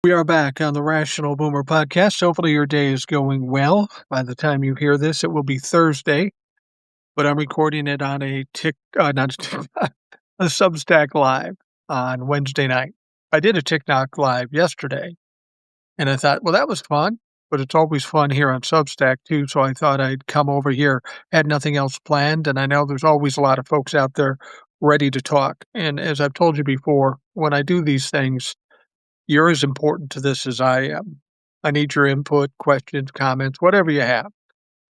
We are back on the Rational Boomer podcast. Hopefully, your day is going well. By the time you hear this, it will be Thursday, but I'm recording it on not a TikTok, a Substack Live on Wednesday night. I did a TikTok Live yesterday, and I thought, well, that was fun, but it's always fun here on Substack too. So I thought I'd come over here. Had nothing else planned, and I know there's always a lot of folks out there ready to talk. And as I've told you before, when I do these things, you're as important to this as I am. I need your input, questions, comments, whatever you have.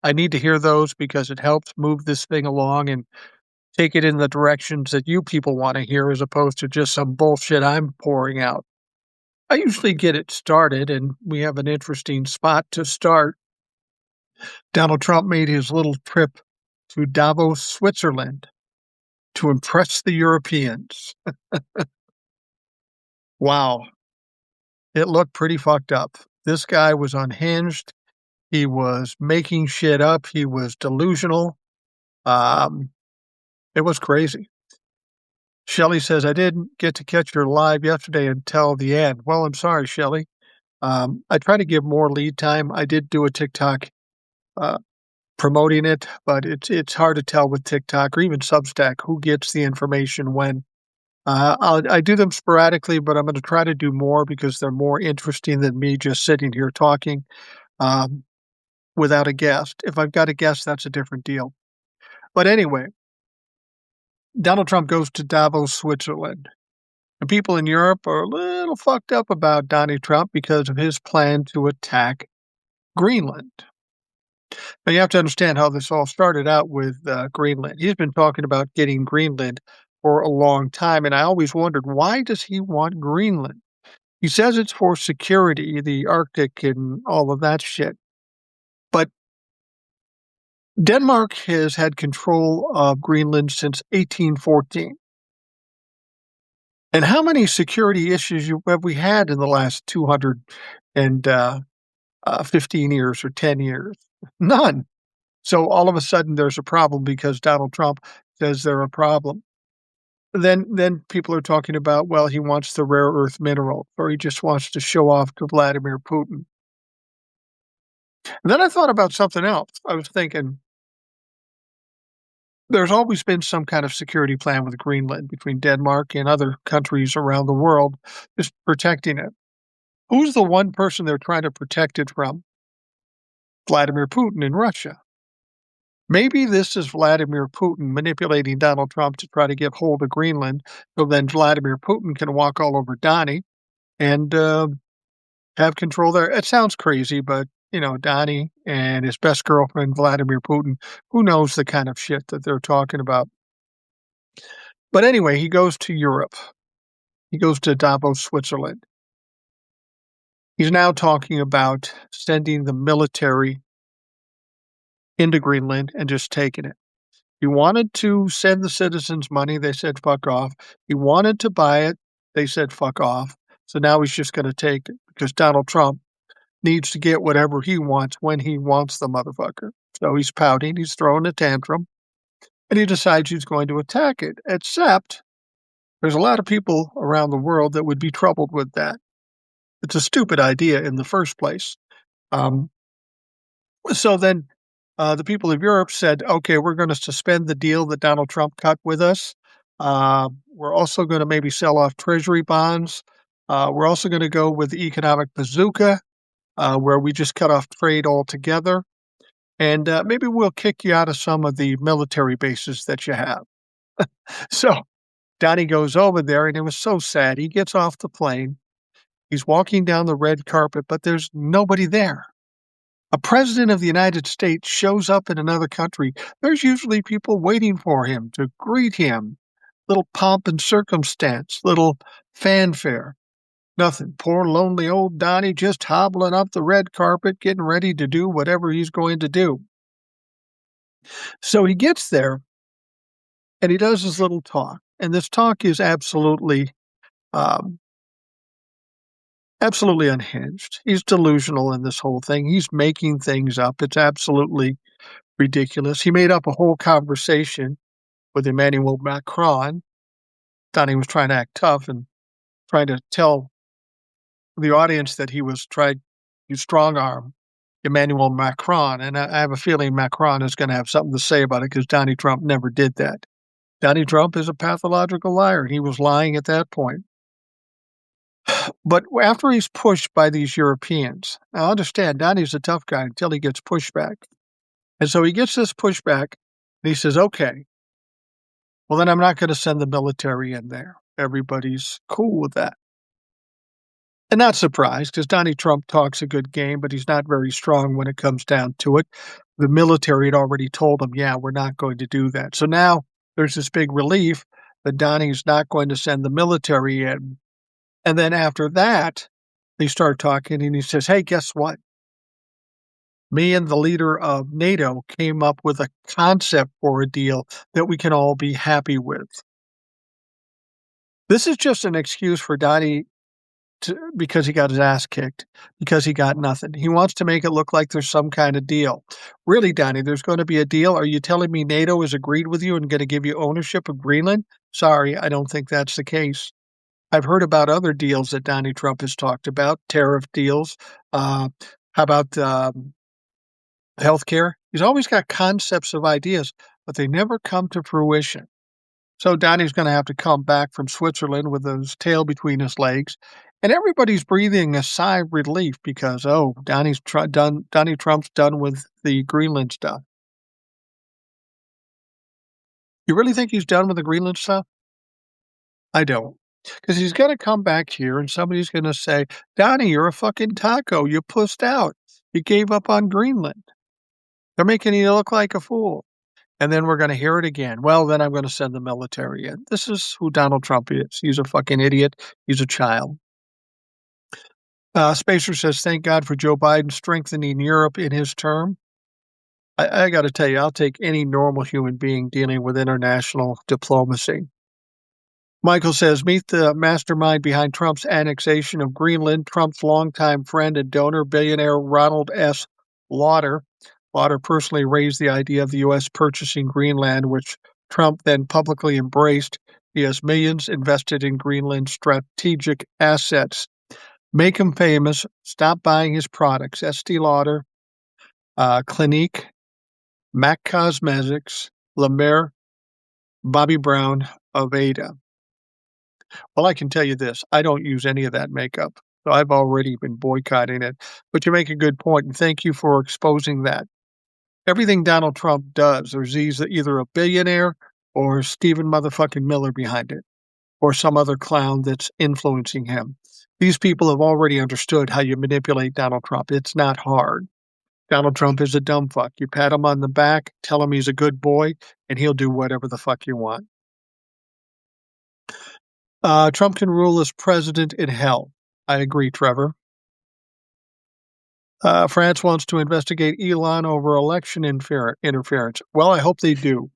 I need to hear those because it helps move this thing along and take it in the directions that you people want to hear as opposed to just some bullshit I'm pouring out. I usually get it started, and we have an interesting spot to start. Donald Trump made his little trip to Davos, Switzerland to impress the Europeans. Wow. It looked pretty fucked up. This guy was unhinged. He was making shit up. He was delusional. Um, it was crazy. Shelley says, I didn't get to catch your live yesterday until the end. Well, I'm sorry, Shelley. I try to give more lead time. I did do a TikTok uh, promoting it, but it's hard to tell with TikTok or even Substack who gets the information when. I do them sporadically, but I'm going to try to do more because they're more interesting than me just sitting here talking. Without a guest. If I've got a guest, that's a different deal. But anyway, Donald Trump goes to Davos, Switzerland. And people in Europe are a little fucked up about Donald Trump because of his plan to attack Greenland. Now, you have to understand how this all started out with Greenland. He's been talking about getting Greenland for a long time, and I always wondered, why does he want Greenland? He says it's for security, the Arctic and all of that shit. But Denmark has had control of Greenland since 1814. And how many security issues have we had in the last 215 years or 10 years? None. So all of a sudden there's a problem because Donald Trump says they're a problem. Then people are talking about, well, he wants the rare earth mineral, or he just wants to show off to Vladimir Putin. And then I thought about something else. I was thinking, there's always been some kind of security plan with Greenland between Denmark and other countries around the world, just protecting it. Who's the one person they're trying to protect it from? Vladimir Putin in Russia. Maybe this is Vladimir Putin manipulating Donald Trump to try to get hold of Greenland, so then Vladimir Putin can walk all over Donnie and have control there. It sounds crazy, but Donnie and his best girlfriend, Vladimir Putin, who knows the kind of shit that they're talking about. But anyway, he goes to Europe. He goes to Davos, Switzerland. He's now talking about sending the military into Greenland and just taking it. He wanted to send the citizens money. They said, fuck off. He wanted to buy it. They said, fuck off. So now he's just going to take it because Donald Trump needs to get whatever he wants when he wants the motherfucker. So he's pouting, he's throwing a tantrum, and he decides he's going to attack it, except there's a lot of people around the world that would be troubled with that. It's a stupid idea in the first place. So then the people of Europe said, okay, we're going to suspend the deal that Donald Trump cut with us. We're also going to maybe sell off treasury bonds. We're also going to go with the economic bazooka, where we just cut off trade altogether. And maybe we'll kick you out of some of the military bases that you have. So Donnie goes over there, and it was so sad. He gets off the plane. He's walking down the red carpet, but there's nobody there. A president of the United States shows up in another country. There's usually people waiting for him to greet him. Little pomp and circumstance, little fanfare. Nothing. Poor lonely old Donnie just hobbling up the red carpet, getting ready to do whatever he's going to do. So he gets there, and he does his little talk. And this talk is absolutely unhinged. He's delusional in this whole thing. He's making things up. It's absolutely ridiculous. He made up a whole conversation with Emmanuel Macron. Donnie was trying to act tough and trying to tell the audience that he was tried to strong arm Emmanuel Macron, and I have a feeling Macron is gonna have something to say about it because Donnie Trump never did that. Donnie Trump is a pathological liar, and he was lying at that point. But after he's pushed by these Europeans, now understand Donnie's a tough guy until he gets pushback. And so he gets this pushback, and he says, "Okay, well, then I'm not gonna send the military in there." Everybody's cool with that. And not surprised, because Donnie Trump talks a good game, but he's not very strong when it comes down to it. The military had already told him, "Yeah, we're not going to do that." So now there's this big relief that Donnie's not going to send the military in. And then after that, they start talking, and he says, "Hey, guess what? Me and the leader of NATO came up with a concept for a deal that we can all be happy with." This is just an excuse for Donnie because he got his ass kicked, because he got nothing. He wants to make it look like there's some kind of deal. Really, Donnie, there's going to be a deal? Are you telling me NATO has agreed with you and going to give you ownership of Greenland? Sorry, I don't think that's the case. I've heard about other deals that Donnie Trump has talked about, tariff deals. How about healthcare? He's always got concepts of ideas, but they never come to fruition. So Donnie's gonna have to come back from Switzerland with his tail between his legs, and everybody's breathing a sigh of relief because, oh, Donnie Trump's done with the Greenland stuff. You really think he's done with the Greenland stuff? I don't, because he's gonna come back here and somebody's gonna say, "Donnie, you're a fucking taco. You pussed out. You gave up on Greenland. They're making you look like a fool." And then we're gonna hear it again. "Well, then I'm gonna send the military in." This is who Donald Trump is. He's a fucking idiot. He's a child. Spacer says, "Thank God for Joe Biden strengthening Europe in his term." I gotta tell you, I'll take any normal human being dealing with international diplomacy. Michael says, "Meet the mastermind behind Trump's annexation of Greenland, Trump's longtime friend and donor, billionaire Ronald S. Lauder." Lauder personally raised the idea of the U.S. purchasing Greenland, which Trump then publicly embraced. He has millions invested in Greenland's strategic assets. Make him famous. Stop buying his products. Estee Lauder, Clinique, MAC Cosmetics, La Mer, Bobby Brown, Aveda. Well, I can tell you this, I don't use any of that makeup, so I've already been boycotting it. But you make a good point, and thank you for exposing that. Everything Donald Trump does, there's either a billionaire or Stephen motherfucking Miller behind it, or some other clown that's influencing him. These people have already understood how you manipulate Donald Trump. It's not hard. Donald Trump is a dumb fuck. You pat him on the back, tell him he's a good boy, and he'll do whatever the fuck you want. Trump can rule as president in hell. I agree, Trevor. France wants to investigate Elon over election interference. Well, I hope they do.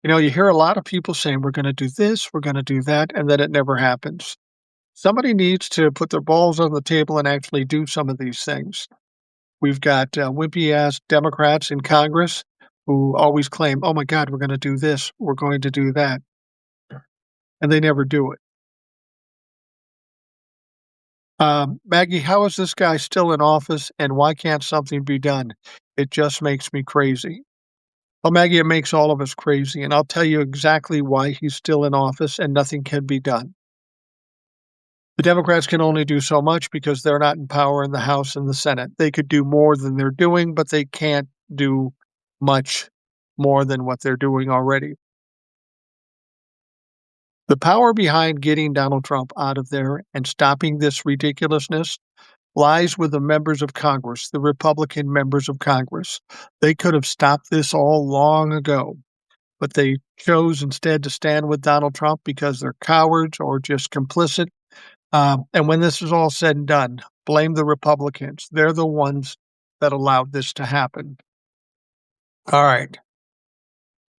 You know, you hear a lot of people saying, we're going to do this, we're going to do that, and then it never happens. Somebody needs to put their balls on the table and actually do some of these things. We've got wimpy-ass Democrats in Congress who always claim, oh my God, we're going to do this, we're going to do that. And they never do it. Maggie, how is this guy still in office and why can't something be done? It just makes me crazy. Well, Maggie, it makes all of us crazy, and I'll tell you exactly why he's still in office and nothing can be done. The Democrats can only do so much because they're not in power in the House and the Senate. They could do more than they're doing, but they can't do much more than what they're doing already. The power behind getting Donald Trump out of there and stopping this ridiculousness lies with the members of Congress, the Republican members of Congress. They could have stopped this all long ago, but they chose instead to stand with Donald Trump because they're cowards or just complicit. And when this is all said and done, blame the Republicans. They're the ones that allowed this to happen. All right.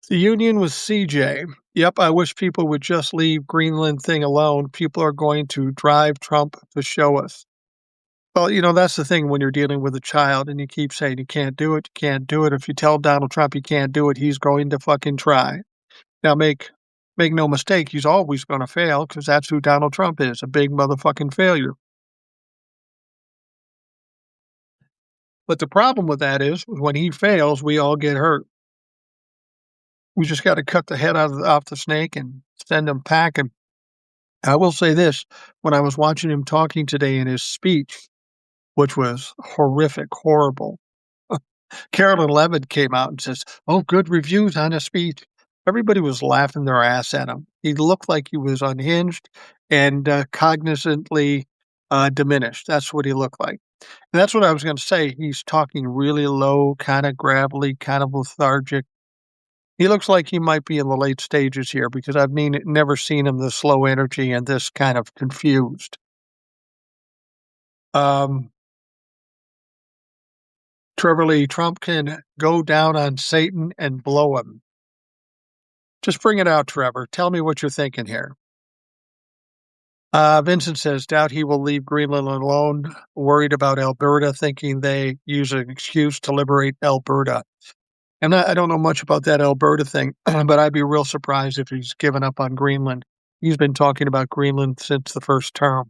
The union with CJ. Yep, I wish people would just leave Greenland thing alone. People are going to drive Trump to show us. Well, you know, that's the thing when you're dealing with a child and you keep saying you can't do it, you can't do it. If you tell Donald Trump he can't do it, he's going to fucking try. Now, make no mistake, he's always going to fail because that's who Donald Trump is, a big motherfucking failure. But the problem with that is when he fails, we all get hurt. We just got to cut the head off the snake and send him packing. I will say this, when I was watching him talking today in his speech, which was horrific, horrible, Carolyn Levitt came out and says, "Oh, good reviews on his speech." Everybody was laughing their ass at him. He looked like he was unhinged and cognizantly diminished. That's what he looked like. And that's what I was going to say. He's talking really low, kind of gravelly, kind of lethargic. He looks like he might be in the late stages here because I've never seen him this low energy and this kind of confused. Trevor Lee, Trump can go down on Satan and blow him. Just bring it out, Trevor. Tell me what you're thinking here. Vincent says, doubt he will leave Greenland alone, worried about Alberta, thinking they use an excuse to liberate Alberta. And I don't know much about that Alberta thing, but I'd be real surprised if he's given up on Greenland. He's been talking about Greenland since the first term.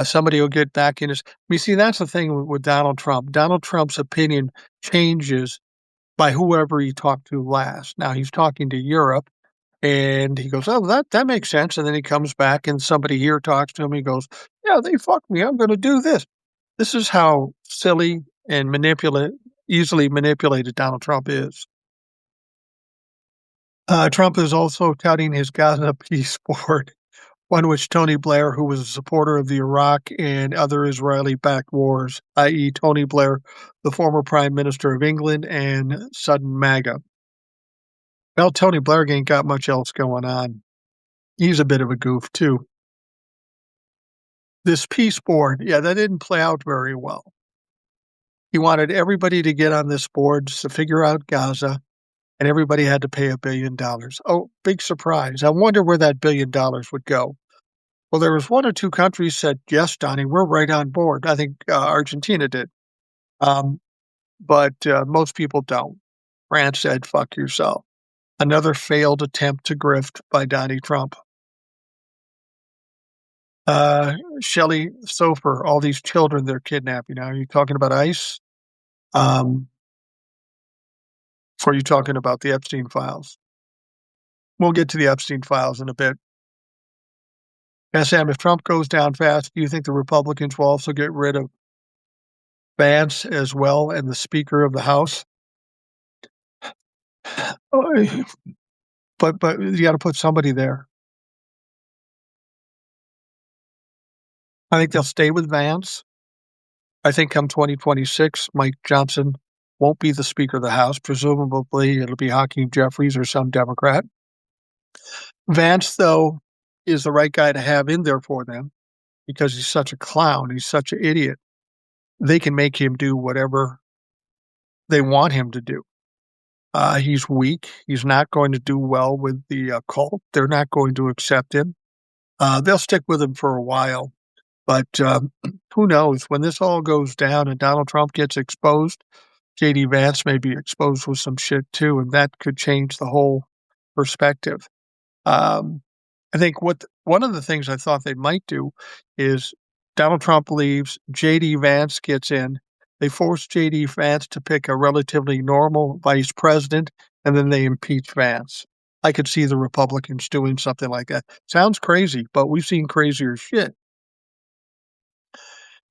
Somebody will get back in his. You see, that's the thing with Donald Trump. Donald Trump's opinion changes by whoever he talked to last. Now he's talking to Europe, and he goes, "Oh, that makes sense." And then he comes back, and somebody here talks to him. He goes, "Yeah, they fucked me. I'm going to do this." This is how silly and easily manipulated Donald Trump is. Trump is also touting his Gaza peace board, one which Tony Blair, who was a supporter of the Iraq and other Israeli-backed wars, i.e. Tony Blair, the former Prime Minister of England and sudden MAGA. Well, Tony Blair ain't got much else going on. He's a bit of a goof, too. This peace board, yeah, that didn't play out very well. He wanted everybody to get on this board to figure out Gaza, and everybody had to pay $1 billion. Oh, big surprise. I wonder where that $1 billion would go. Well, there was one or two countries said, yes, Donnie, we're right on board. I think Argentina did. But most people don't. France said, fuck yourself. Another failed attempt to grift by Donnie Trump. Shelley Sofer, all these children they're kidnapping. Now, are you talking about ICE? Or are you talking about the Epstein files? We'll get to the Epstein files in a bit. Sam, if Trump goes down fast, do you think the Republicans will also get rid of Vance as well and the Speaker of the House? But you got to put somebody there. I think they'll stay with Vance. I think come 2026, Mike Johnson won't be the Speaker of the House. Presumably, it'll be Hakeem Jeffries or some Democrat. Vance, though, is the right guy to have in there for them because he's such a clown. He's such an idiot. They can make him do whatever they want him to do. He's weak. He's not going to do well with the cult. They're not going to accept him. They'll stick with him for a while. But who knows? When this all goes down and Donald Trump gets exposed, JD Vance may be exposed with some shit too, and that could change the whole perspective. I think one of the things I thought they might do is Donald Trump leaves, JD Vance gets in. They force JD Vance to pick a relatively normal vice president, and then they impeach Vance. I could see the Republicans doing something like that. Sounds crazy, but we've seen crazier shit.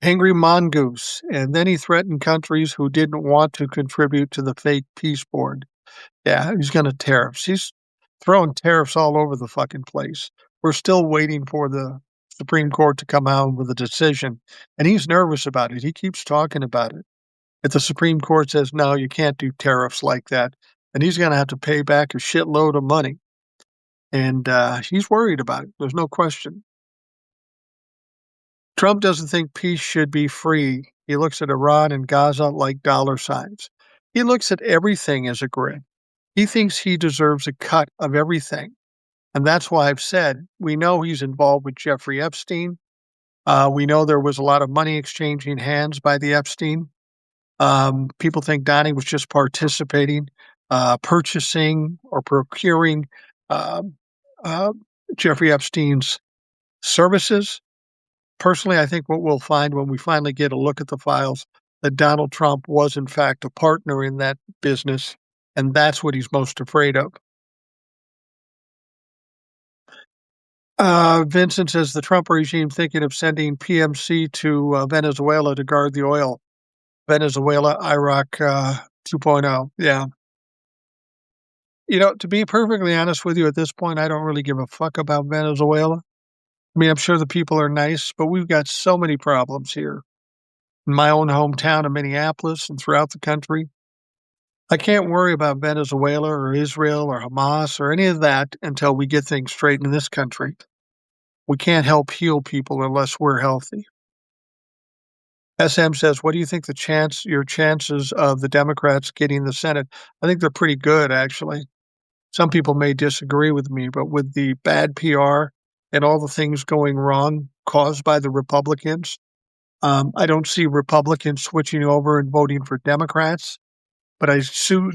Angry mongoose, and then he threatened countries who didn't want to contribute to the fake peace board. Yeah, he's going to tariffs. He's throwing tariffs all over the fucking place. We're still waiting for the Supreme Court to come out with a decision, and he's nervous about it. He keeps talking about it. If the Supreme Court says, no, you can't do tariffs like that, then he's going to have to pay back a shitload of money. And he's worried about it. There's no question. Trump doesn't think peace should be free. He looks at Iran and Gaza like dollar signs. He looks at everything as a grid. He thinks he deserves a cut of everything. And that's why I've said, we know he's involved with Jeffrey Epstein. We know there was a lot of money exchanging hands by the Epstein. People think Donnie was just participating, purchasing or procuring Jeffrey Epstein's services. Personally, I think what we'll find when we finally get a look at the files, that Donald Trump was, in fact, a partner in that business, and that's what he's most afraid of. Vincent says the Trump regime thinking of sending PMC to Venezuela to guard the oil. Venezuela, Iraq 2.0. Yeah. To be perfectly honest with you, at this point, I don't really give a fuck about Venezuela. I mean, I'm sure the people are nice, but we've got so many problems here in my own hometown of Minneapolis and throughout the country. I can't worry about Venezuela or Israel or Hamas or any of that until we get things straight in this country. We can't help heal people unless we're healthy. SM says, what do you think your chances of the Democrats getting the Senate? I think they're pretty good, actually. Some people may disagree with me, but with the bad PR and all the things going wrong caused by the Republicans, I don't see Republicans switching over and voting for Democrats, but I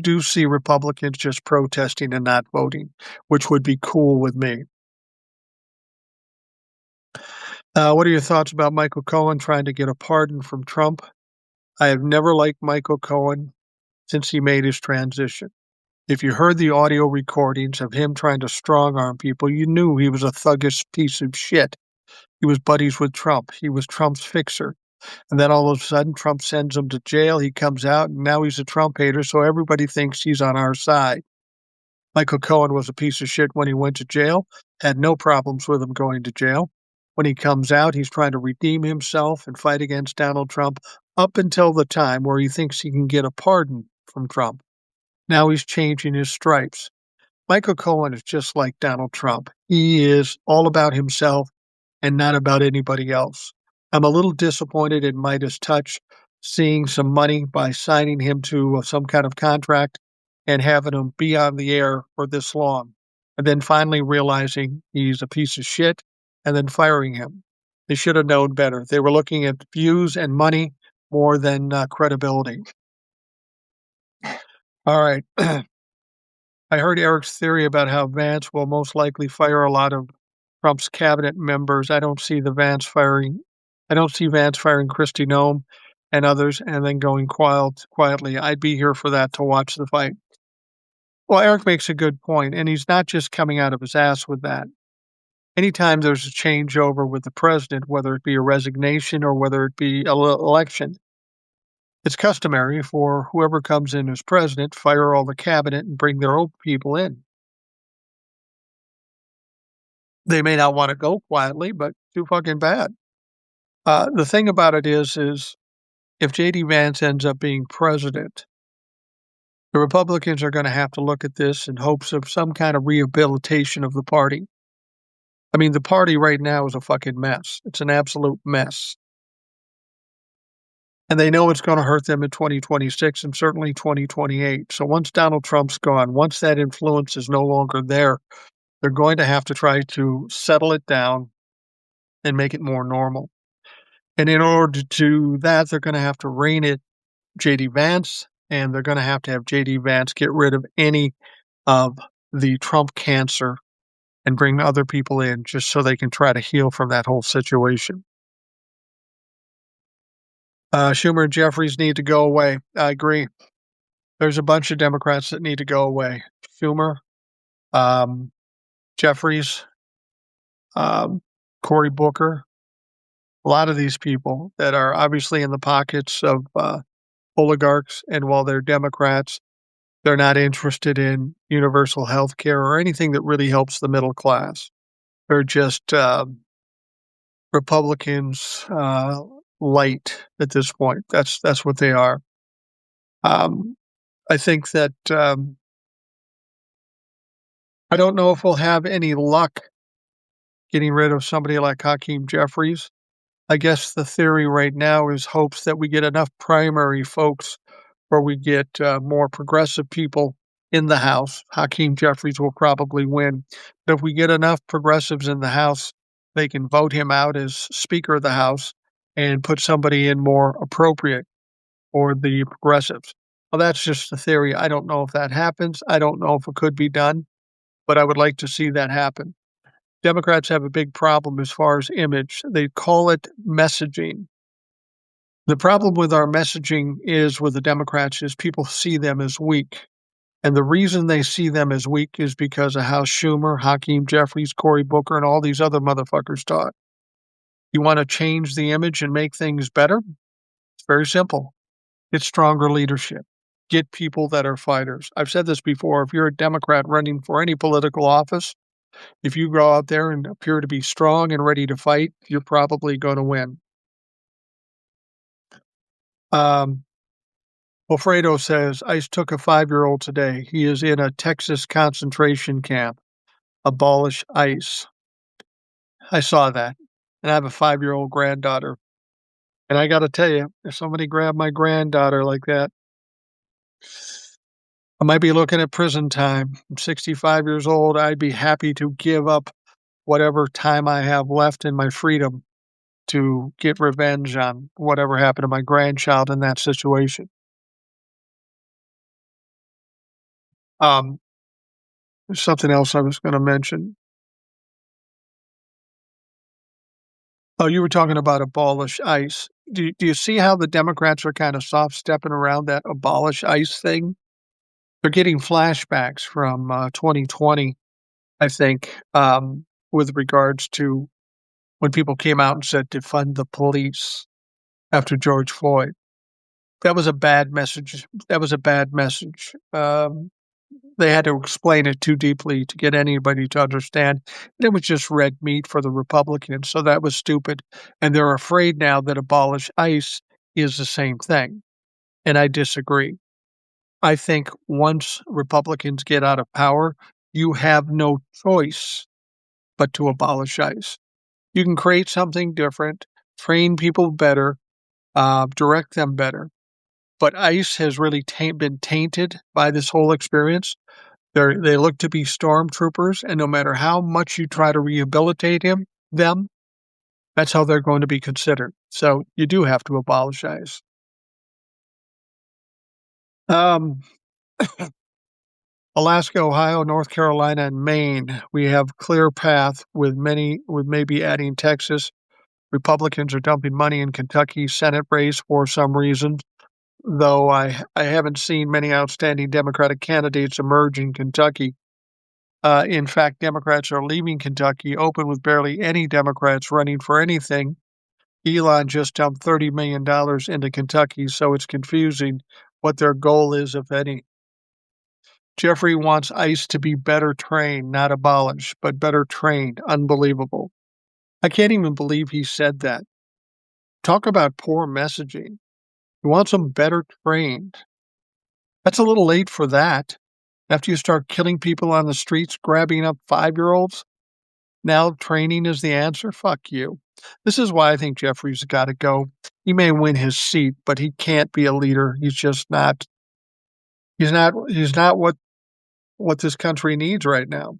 do see Republicans just protesting and not voting, which would be cool with me. What are your thoughts about Michael Cohen trying to get a pardon from Trump? I have never liked Michael Cohen since he made his transition. If you heard the audio recordings of him trying to strong-arm people, you knew he was a thuggish piece of shit. He was buddies with Trump. He was Trump's fixer. And then all of a sudden, Trump sends him to jail. He comes out, and now he's a Trump hater, so everybody thinks he's on our side. Michael Cohen was a piece of shit when he went to jail, had no problems with him going to jail. When he comes out, he's trying to redeem himself and fight against Donald Trump up until the time where he thinks he can get a pardon from Trump. Now he's changing his stripes. Michael Cohen is just like Donald Trump. He is all about himself and not about anybody else. I'm a little disappointed in Midas Touch seeing some money by signing him to some kind of contract and having him be on the air for this long, and then finally realizing he's a piece of shit and then firing him. They should have known better. They were looking at views and money more than credibility. All right. I heard Eric's theory about how Vance will most likely fire a lot of Trump's cabinet members. I don't see Vance firing Kristi Noem and others and then going quietly. I'd be here for that to watch the fight. Well, Eric makes a good point, and he's not just coming out of his ass with that. Anytime there's a changeover with the president, whether it be a resignation or whether it be an election, it's customary for whoever comes in as president, fire all the cabinet and bring their own people in. They may not want to go quietly, but too fucking bad. The thing about it is if JD Vance ends up being president, the Republicans are going to have to look at this in hopes of some kind of rehabilitation of the party. I mean, the party right now is a fucking mess. It's an absolute mess. And they know it's going to hurt them in 2026 and certainly 2028. So once Donald Trump's gone, once that influence is no longer there, they're going to have to try to settle it down and make it more normal. And in order to do that, they're going to have to rein in JD Vance, and they're going to have JD Vance get rid of any of the Trump cancer and bring other people in just so they can try to heal from that whole situation. Schumer and Jeffries need to go away. I agree. There's a bunch of Democrats that need to go away. Schumer, Jeffries, Cory Booker, a lot of these people that are obviously in the pockets of oligarchs, and while they're Democrats, they're not interested in universal health care or anything that really helps the middle class. They're just Republicans light at this point. That's what they are. I think that I don't know if we'll have any luck getting rid of somebody like Hakeem Jeffries. I guess the theory right now is hopes that we get enough primary folks where we get more progressive people in the House. Hakeem Jeffries will probably win. But if we get enough progressives in the House, they can vote him out as Speaker of the House and put somebody in more appropriate for the progressives. Well, that's just the theory. I don't know if that happens. I don't know if it could be done, but I would like to see that happen. Democrats have a big problem as far as image. They call it messaging. The problem with our messaging is with the Democrats is people see them as weak. And the reason they see them as weak is because of how Schumer, Hakeem Jeffries, Cory Booker, and all these other motherfuckers talk. You want to change the image and make things better? It's very simple. Get stronger leadership. Get people that are fighters. I've said this before. If you're a Democrat running for any political office, if you go out there and appear to be strong and ready to fight, you're probably going to win. Um, Wilfredo says, ICE took a 5-year-old today. He is in a Texas concentration camp. Abolish ICE. I saw that. And I have a 5-year-old granddaughter. And I got to tell you, if somebody grabbed my granddaughter like that, I might be looking at prison time. I'm 65 years old. I'd be happy to give up whatever time I have left in my freedom to get revenge on whatever happened to my grandchild in that situation. Um, there's something else I was going to mention. Oh, you were talking about abolish ICE. Do you see how the Democrats are kind of soft stepping around that abolish ICE thing? They're getting flashbacks from 2020, I think, with regards to when people came out and said defund the police after George Floyd. That was a bad message. That was a bad message. They had to explain it too deeply to get anybody to understand. And it was just red meat for the Republicans. So that was stupid. And they're afraid now that abolish ICE is the same thing. And I disagree. I think once Republicans get out of power, you have no choice but to abolish ICE. You can create something different, train people better, direct them better. But ICE has really been tainted by this whole experience. They look to be stormtroopers, and no matter how much you try to rehabilitate them, that's how they're going to be considered. So you do have to abolish ICE. Um, Alaska, Ohio, North Carolina, and Maine, we have clear path with maybe adding Texas. Republicans are dumping money in Kentucky Senate race for some reason, though I haven't seen many outstanding Democratic candidates emerge in Kentucky. In fact, Democrats are leaving Kentucky open with barely any Democrats running for anything. Elon just dumped $30 million into Kentucky, so it's confusing what their goal is, if any. Jeffrey wants ICE to be better trained, not abolished, but better trained. Unbelievable. I can't even believe he said that. Talk about poor messaging. He wants them better trained. That's a little late for that. After you start killing people on the streets, grabbing up 5-year-olds, now training is the answer? Fuck you. This is why I think Jeffrey's got to go. He may win his seat, but he can't be a leader. He's just not. He's not what this country needs right now.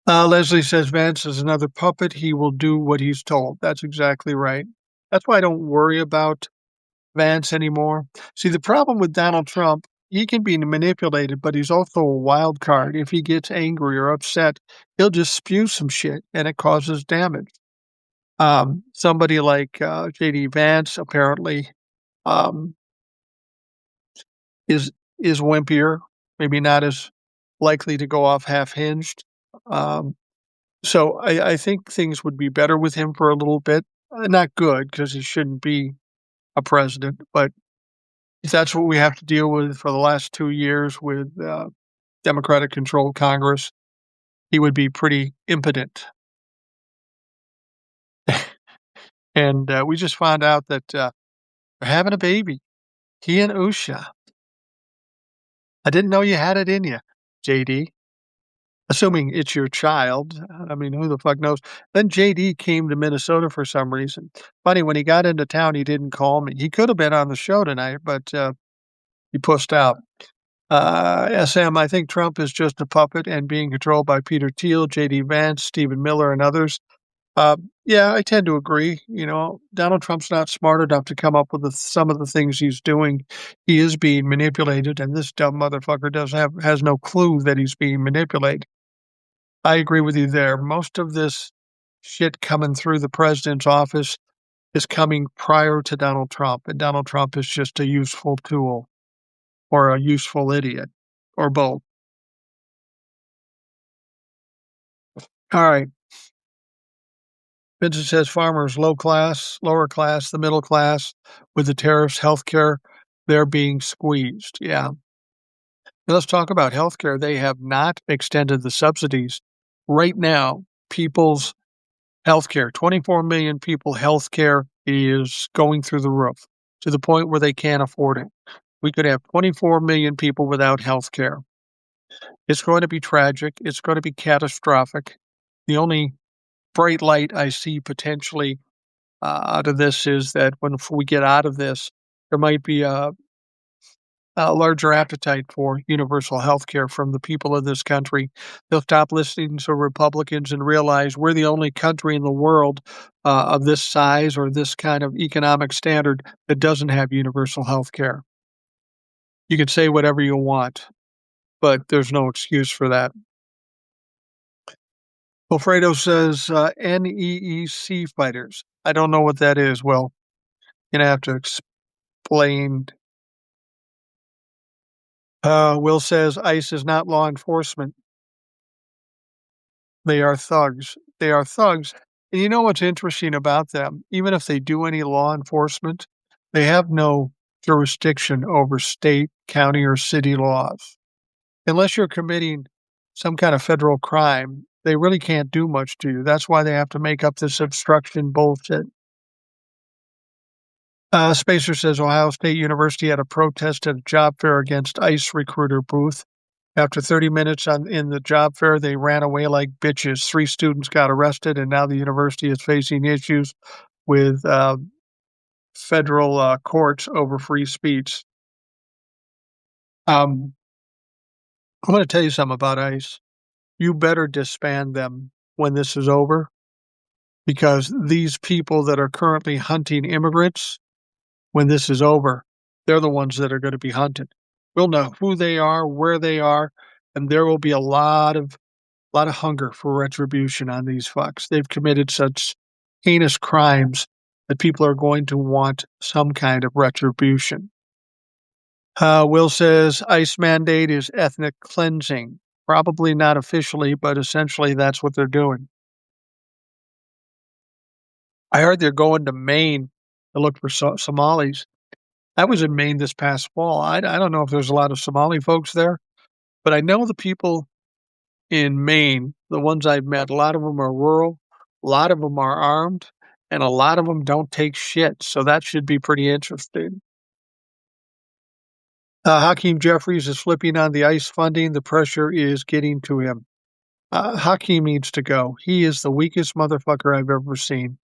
Leslie says Vance is another puppet. He will do what he's told. That's exactly right. That's why I don't worry about Vance anymore. See, the problem with Donald Trump, he can be manipulated, but he's also a wild card. If he gets angry or upset, he'll just spew some shit and it causes damage. Somebody like JD Vance apparently um, is wimpier, maybe not as likely to go off half hinged. Um, so I think things would be better with him for a little bit. Not good because he shouldn't be a president, but if that's what we have to deal with for the last 2 years with Democratic-controlled Congress, he would be pretty impotent. And we just found out that they're having a baby. He and Usha. I didn't know you had it in you, JD. Assuming it's your child. I mean, who the fuck knows? Then JD came to Minnesota for some reason. Funny, when he got into town, he didn't call me. He could have been on the show tonight, but he pushed out. SM, I think Trump is just a puppet and being controlled by Peter Thiel, J.D. Vance, Stephen Miller, and others. Yeah, I tend to agree. You know, Donald Trump's not smart enough to come up with some of the things he's doing. He is being manipulated, and this dumb motherfucker has no clue that he's being manipulated. I agree with you there. Most of this shit coming through the president's office is coming prior to Donald Trump, and Donald Trump is just a useful tool or a useful idiot or both. All right. Vincent says farmers, low class, lower class, the middle class, with the tariffs, healthcare, they're being squeezed. Yeah. Now let's talk about healthcare. They have not extended the subsidies. Right now, people's healthcare, 24 million people, healthcare is going through the roof to the point where they can't afford it. We could have 24 million people without healthcare. It's going to be tragic. It's going to be catastrophic. The only bright light I see potentially out of this is that when we get out of this, there might be a larger appetite for universal health care from the people of this country. They'll stop listening to Republicans and realize we're the only country in the world of this size or this kind of economic standard that doesn't have universal health care. You can say whatever you want, but there's no excuse for that. Wilfredo says NEEC fighters. I don't know what that is. Well, you're going to have to explain. Will says ICE is not law enforcement. They are thugs. They are thugs. And you know what's interesting about them? Even if they do any law enforcement, they have no jurisdiction over state, county, or city laws. Unless you're committing some kind of federal crime, they really can't do much to you. That's why they have to make up this obstruction bullshit. Spacer says Ohio State University had a protest at a job fair against ICE recruiter booth. After 30 minutes in the job fair, they ran away like bitches. 3 students got arrested, and now the university is facing issues with federal courts over free speech. I'm going to tell you something about ICE. You better disband them when this is over, because these people that are currently hunting immigrants, when this is over, they're the ones that are going to be hunted. We'll know who they are, where they are, and there will be a lot of hunger for retribution on these fucks. They've committed such heinous crimes that people are going to want some kind of retribution. Will says ICE mandate is ethnic cleansing. Probably not officially, but essentially that's what they're doing. I heard they're going to Maine to look for Somalis. I was in Maine this past fall. I don't know if there's a lot of Somali folks there, but I know the people in Maine, the ones I've met, a lot of them are rural, a lot of them are armed, and a lot of them don't take shit. So that should be pretty interesting. Hakeem Jeffries is flipping on the ICE funding. The pressure is getting to him. Hakeem needs to go. He is the weakest motherfucker I've ever seen.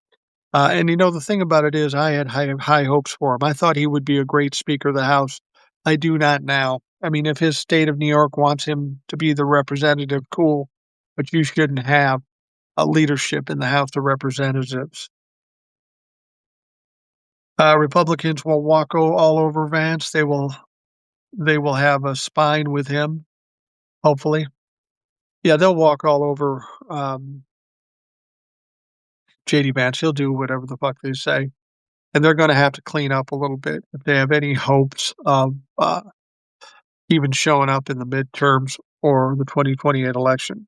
And you know, the thing about it is I had high hopes for him. I thought he would be a great Speaker of the House. I do not now. I mean, if his state of New York wants him to be the representative, cool, but you shouldn't have a leadership in the House of Representatives. Republicans will walk all over Vance. They will have a spine with him, hopefully. Yeah, they'll walk all over JD Vance. He'll do whatever the fuck they say. And they're going to have to clean up a little bit if they have any hopes of even showing up in the midterms or the 2028 election.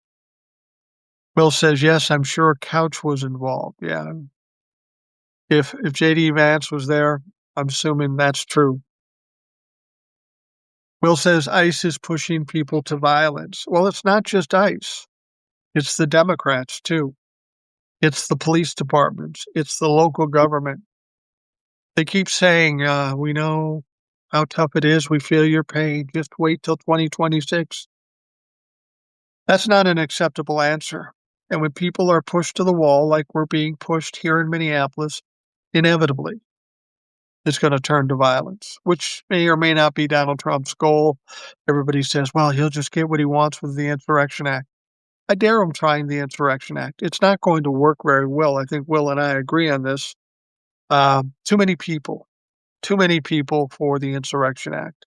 Will says, yes, I'm sure Couch was involved. Yeah. If JD Vance was there, I'm assuming that's true. Will says ICE is pushing people to violence. Well, it's not just ICE. It's the Democrats, too. It's the police departments. It's the local government. They keep saying, we know how tough it is. We feel your pain. Just wait till 2026. That's not an acceptable answer. And when people are pushed to the wall, like we're being pushed here in Minneapolis, inevitably, it's going to turn to violence, which may or may not be Donald Trump's goal. Everybody says, well, he'll just get what he wants with the Insurrection Act. I dare him trying the Insurrection Act. It's not going to work very well. I think Will and I agree on this. Too many people for the Insurrection Act.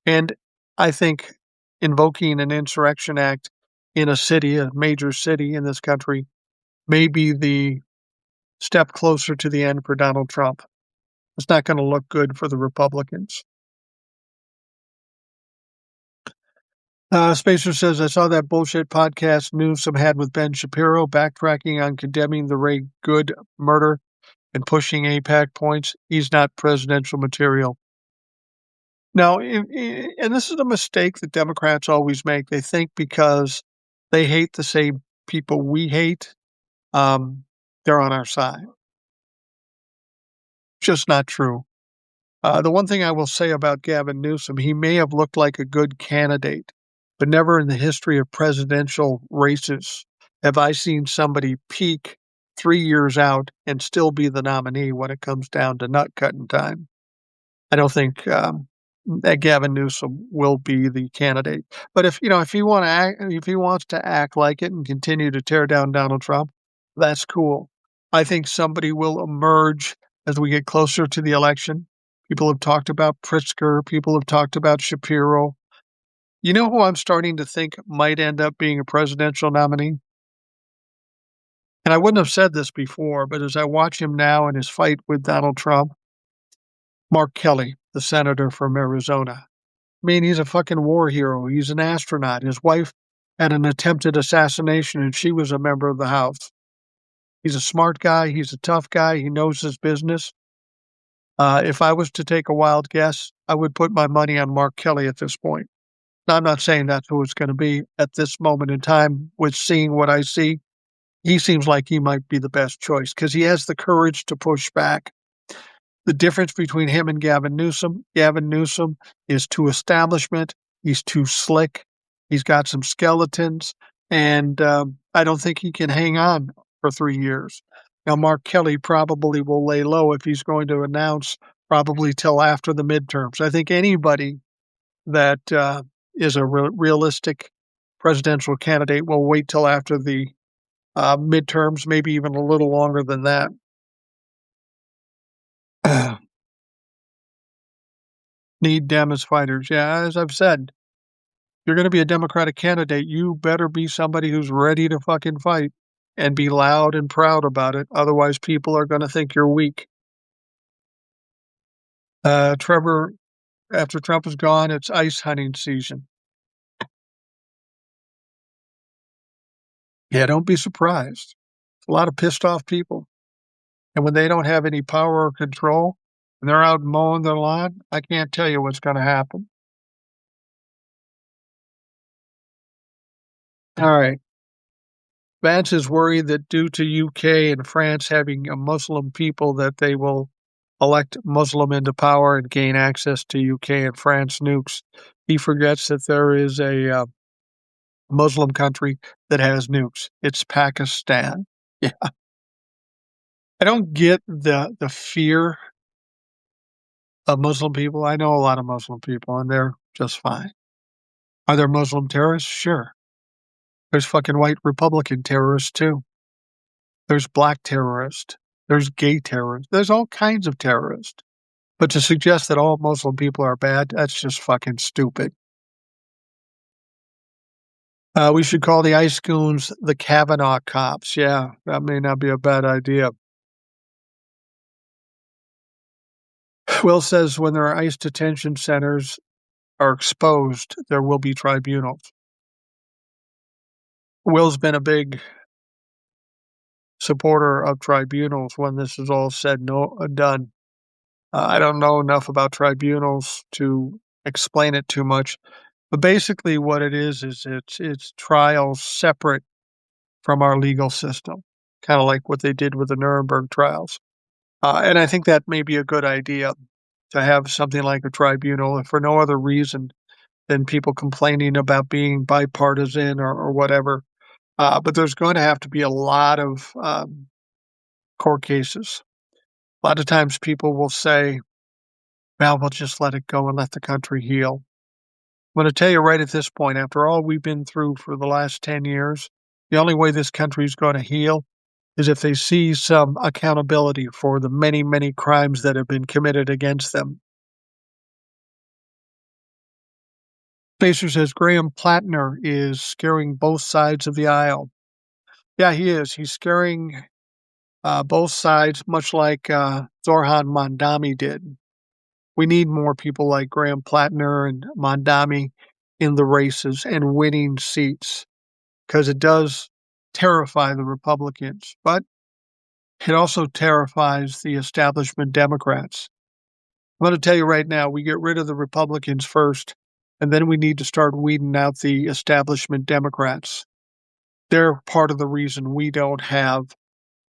And I think invoking an Insurrection Act in a city, a major city in this country, may be the step closer to the end for Donald Trump. It's not going to look good for the Republicans. Spacer says, I saw that bullshit podcast Newsom had with Ben Shapiro, backtracking on condemning the Ray Good murder and pushing AIPAC points. He's not presidential material. Now, and this is a mistake that Democrats always make. They think because they hate the same people we hate, they're on our side. Just not true. The one thing I will say about Gavin Newsom, he may have looked like a good candidate, but never in the history of presidential races have I seen somebody peak 3 years out and still be the nominee when it comes down to nut cutting time. I don't think that Gavin Newsom will be the candidate. But if if if he wants to act like it and continue to tear down Donald Trump, that's cool. I think somebody will emerge as we get closer to the election. People have talked about Pritzker. People have talked about Shapiro. You know who I'm starting to think might end up being a presidential nominee? And I wouldn't have said this before, but as I watch him now in his fight with Donald Trump, Mark Kelly, the senator from Arizona. I mean, he's a fucking war hero. He's an astronaut. His wife had an attempted assassination, and she was a member of the House. He's a smart guy. He's a tough guy. He knows his business. If I was to take a wild guess, I would put my money on Mark Kelly at this point. Now, I'm not saying that's who it's going to be at this moment in time. With seeing what I see, he seems like he might be the best choice because he has the courage to push back. The difference between him and Gavin Newsom is too establishment. He's too slick. He's got some skeletons, and I don't think he can hang on for 3 years. Now, Mark Kelly probably will lay low if he's going to announce probably till after the midterms. I think anybody that is a realistic presidential candidate will wait till after the midterms, maybe even a little longer than that. Need them as fighters. Yeah, as I've said, you're going to be a Democratic candidate. You better be somebody who's ready to fucking fight and be loud and proud about it. Otherwise, people are going to think you're weak. Trevor, after Trump is gone, it's ice hunting season. Yeah, don't be surprised. It's a lot of pissed off people. And when they don't have any power or control and they're out mowing their lawn, I can't tell you what's going to happen. All right. Vance is worried that due to UK and France having a Muslim people that they will elect Muslim into power and gain access to UK and France nukes. He forgets that there is a Muslim country that has nukes. It's Pakistan. Yeah. I don't get the fear of Muslim people. I know a lot of Muslim people, and they're just fine. Are there Muslim terrorists? Sure. There's fucking white Republican terrorists, too. There's black terrorists. There's gay terrorists. There's all kinds of terrorists. But to suggest that all Muslim people are bad, that's just fucking stupid. We should call the ICE goons the Kavanaugh cops. Yeah, that may not be a bad idea. Will says when there are ICE detention centers are exposed, there will be tribunals. Will's been a big supporter of tribunals when this is all said and done. I don't know enough about tribunals to explain it too much, but basically what it is it's trials separate from our legal system, kind of like what they did with the Nuremberg trials. And I think that may be a good idea to have something like a tribunal, if for no other reason than people complaining about being bipartisan or whatever. But there's going to have to be a lot of court cases. A lot of times people will say, well, we'll just let it go and let the country heal. I'm going to tell you right at this point, after all we've been through for the last 10 years, the only way this country is going to heal is if they see some accountability for the many, many crimes that have been committed against them. Spacer says Graham Plattner is scaring both sides of the aisle. Yeah, he is. He's scaring Both sides, much like Zorhan Mondami did. We need more people like Graham Plattner and Mondami in the races and winning seats because it does terrify the Republicans, but it also terrifies the establishment Democrats. I'm going to tell you right now, we get rid of the Republicans first, and then we need to start weeding out the establishment Democrats. They're part of the reason we don't have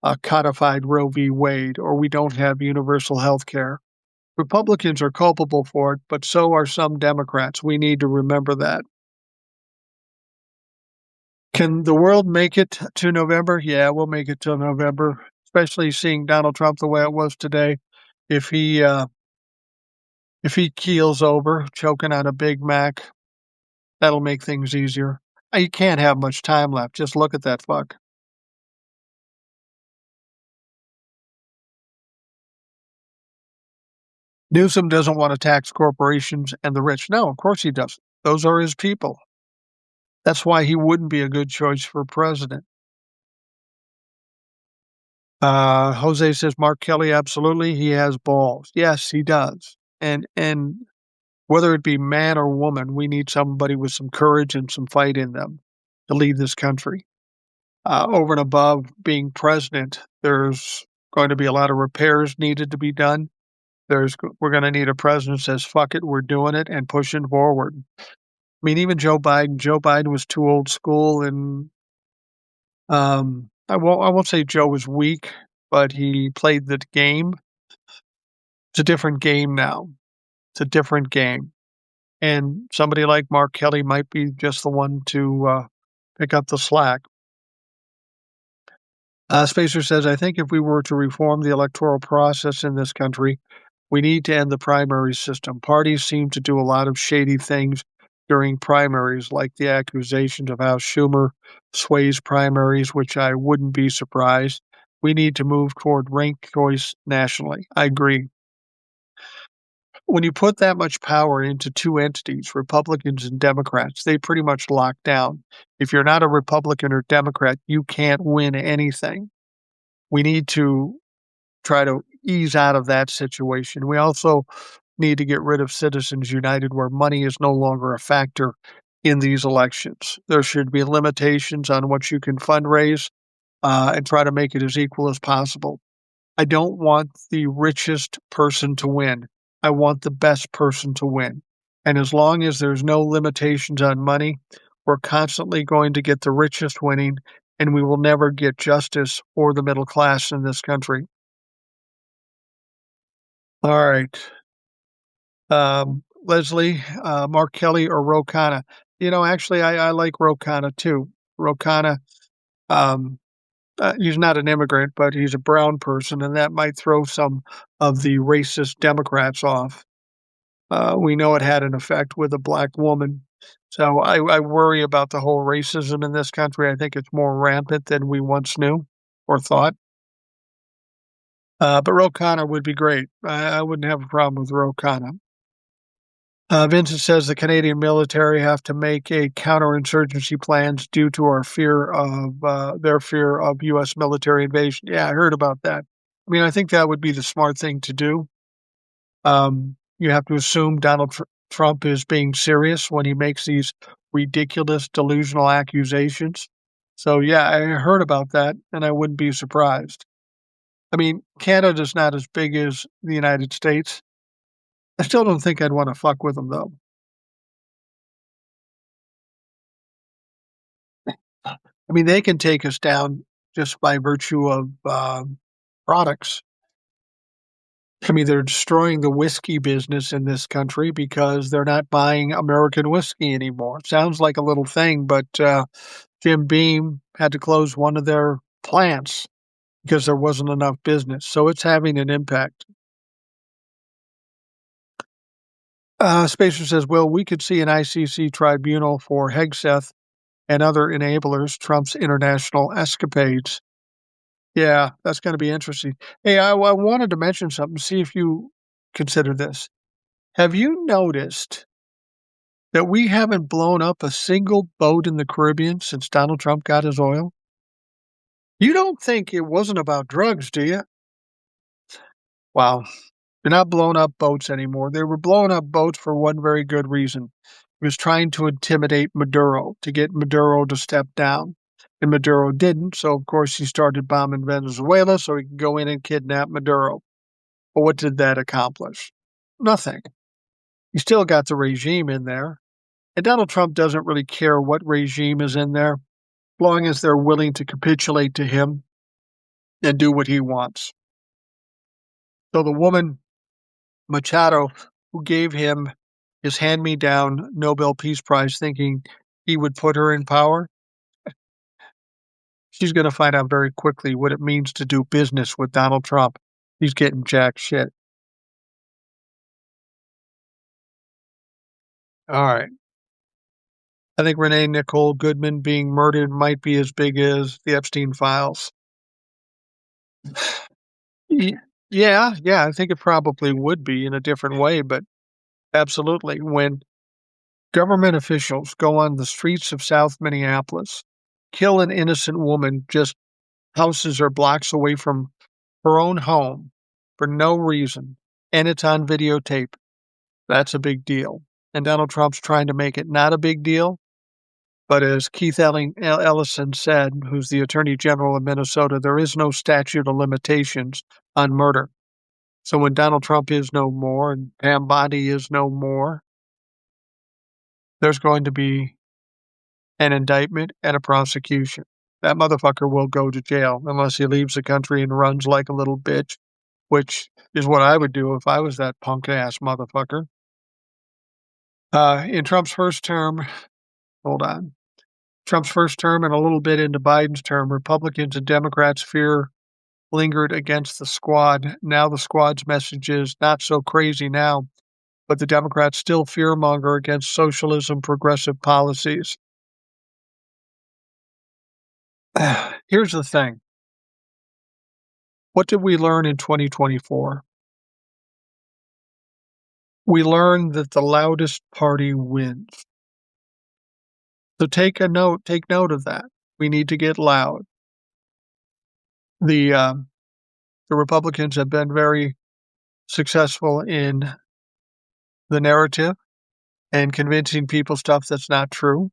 a codified Roe v. Wade or we don't have universal health care. Republicans are culpable for it, but so are some Democrats. We need to remember that. Can the world make it to November? Yeah, we'll make it to November, especially seeing Donald Trump the way it was today. If he keels over, choking on a Big Mac, that'll make things easier. You can't have much time left. Just look at that fuck. Newsom doesn't want to tax corporations and the rich. No, of course he doesn't. Those are his people. That's why he wouldn't be a good choice for president. Jose says Mark Kelly, absolutely, he has balls. Yes, he does. And whether it be man or woman, we need somebody with some courage and some fight in them to lead this country. Over and above being president, there's going to be a lot of repairs needed to be done. We're going to need a president who says, fuck it, we're doing it and pushing forward. I mean, even Joe Biden was too old school, and I won't say Joe was weak, but he played the game. It's a different game now. It's a different game. And somebody like Mark Kelly might be just the one to pick up the slack. Spacer says, I think if we were to reform the electoral process in this country, we need to end the primary system. Parties seem to do a lot of shady things during primaries, like the accusations of how Schumer sways primaries, which I wouldn't be surprised. We need to move toward ranked choice nationally. I agree. When you put that much power into two entities, Republicans and Democrats, they pretty much lock down. If you're not a Republican or Democrat, you can't win anything. We need to try to ease out of that situation. We also need to get rid of Citizens United, where money is no longer a factor in these elections. There should be limitations on what you can fundraise and try to make it as equal as possible. I don't want the richest person to win. I want the best person to win. And as long as there's no limitations on money, we're constantly going to get the richest winning, and we will never get justice for the middle class in this country. All right. Leslie, Mark Kelly, or Ro Khanna. Actually, I like Ro Khanna too. Ro Khanna, um, he's not an immigrant, but he's a brown person, and that might throw some of the racist Democrats off. We know it had an effect with a black woman. So I worry about the whole racism in this country. I think it's more rampant than we once knew or thought. But Ro Khanna would be great. I wouldn't have a problem with Ro Khanna. Vincent says the Canadian military have to make a counterinsurgency plans due to our fear of their fear of U.S. military invasion. Yeah, I heard about that. I mean, I think that would be the smart thing to do. You have to assume Donald Trump is being serious when he makes these ridiculous, delusional accusations. So, yeah, I heard about that, and I wouldn't be surprised. I mean, Canada's not as big as the United States. I still don't think I'd want to fuck with them, though. I mean, they can take us down just by virtue of products. I mean, they're destroying the whiskey business in this country because they're not buying American whiskey anymore. It sounds like a little thing, but Jim Beam had to close one of their plants because there wasn't enough business. So it's having an impact. Spacer says, well, we could see an ICC tribunal for Hegseth and other enablers, Trump's international escapades. Yeah, that's going to be interesting. Hey, I wanted to mention something, see if you consider this. Have you noticed that we haven't blown up a single boat in the Caribbean since Donald Trump got his oil? You don't think it wasn't about drugs, do you? Wow. They're not blowing up boats anymore. They were blowing up boats for one very good reason. He was trying to intimidate Maduro, to get Maduro to step down. And Maduro didn't, so of course he started bombing Venezuela so he could go in and kidnap Maduro. But what did that accomplish? Nothing. You still got the regime in there. And Donald Trump doesn't really care what regime is in there, as long as they're willing to capitulate to him and do what he wants. So the woman, Machado, who gave him his hand-me-down Nobel Peace Prize thinking he would put her in power, she's going to find out very quickly what it means to do business with Donald Trump. He's getting jack shit. All right. I think Renee Nicole Goodman being murdered might be as big as the Epstein files. Yeah, I think it probably would be in a different way, but absolutely. When government officials go on the streets of South Minneapolis, kill an innocent woman just houses or blocks away from her own home for no reason, and it's on videotape, that's a big deal. And Donald Trump's trying to make it not a big deal. But as Keith Ellison said, who's the Attorney General of Minnesota, there is no statute of limitations on murder. So when Donald Trump is no more and Pam Bondi is no more, there's going to be an indictment and a prosecution. That motherfucker will go to jail unless he leaves the country and runs like a little bitch, which is what I would do if I was that punk-ass motherfucker. In Trump's first term, hold on. Trump's first term and a little bit into Biden's term, Republicans and Democrats' fear lingered against the squad. Now the squad's message is not so crazy now, but the Democrats still fearmonger against socialism, progressive policies. Here's the thing. What did we learn in 2024? We learned that the loudest party wins. So take note of that. We need to get loud. The Republicans have been very successful in the narrative and convincing people stuff that's not true.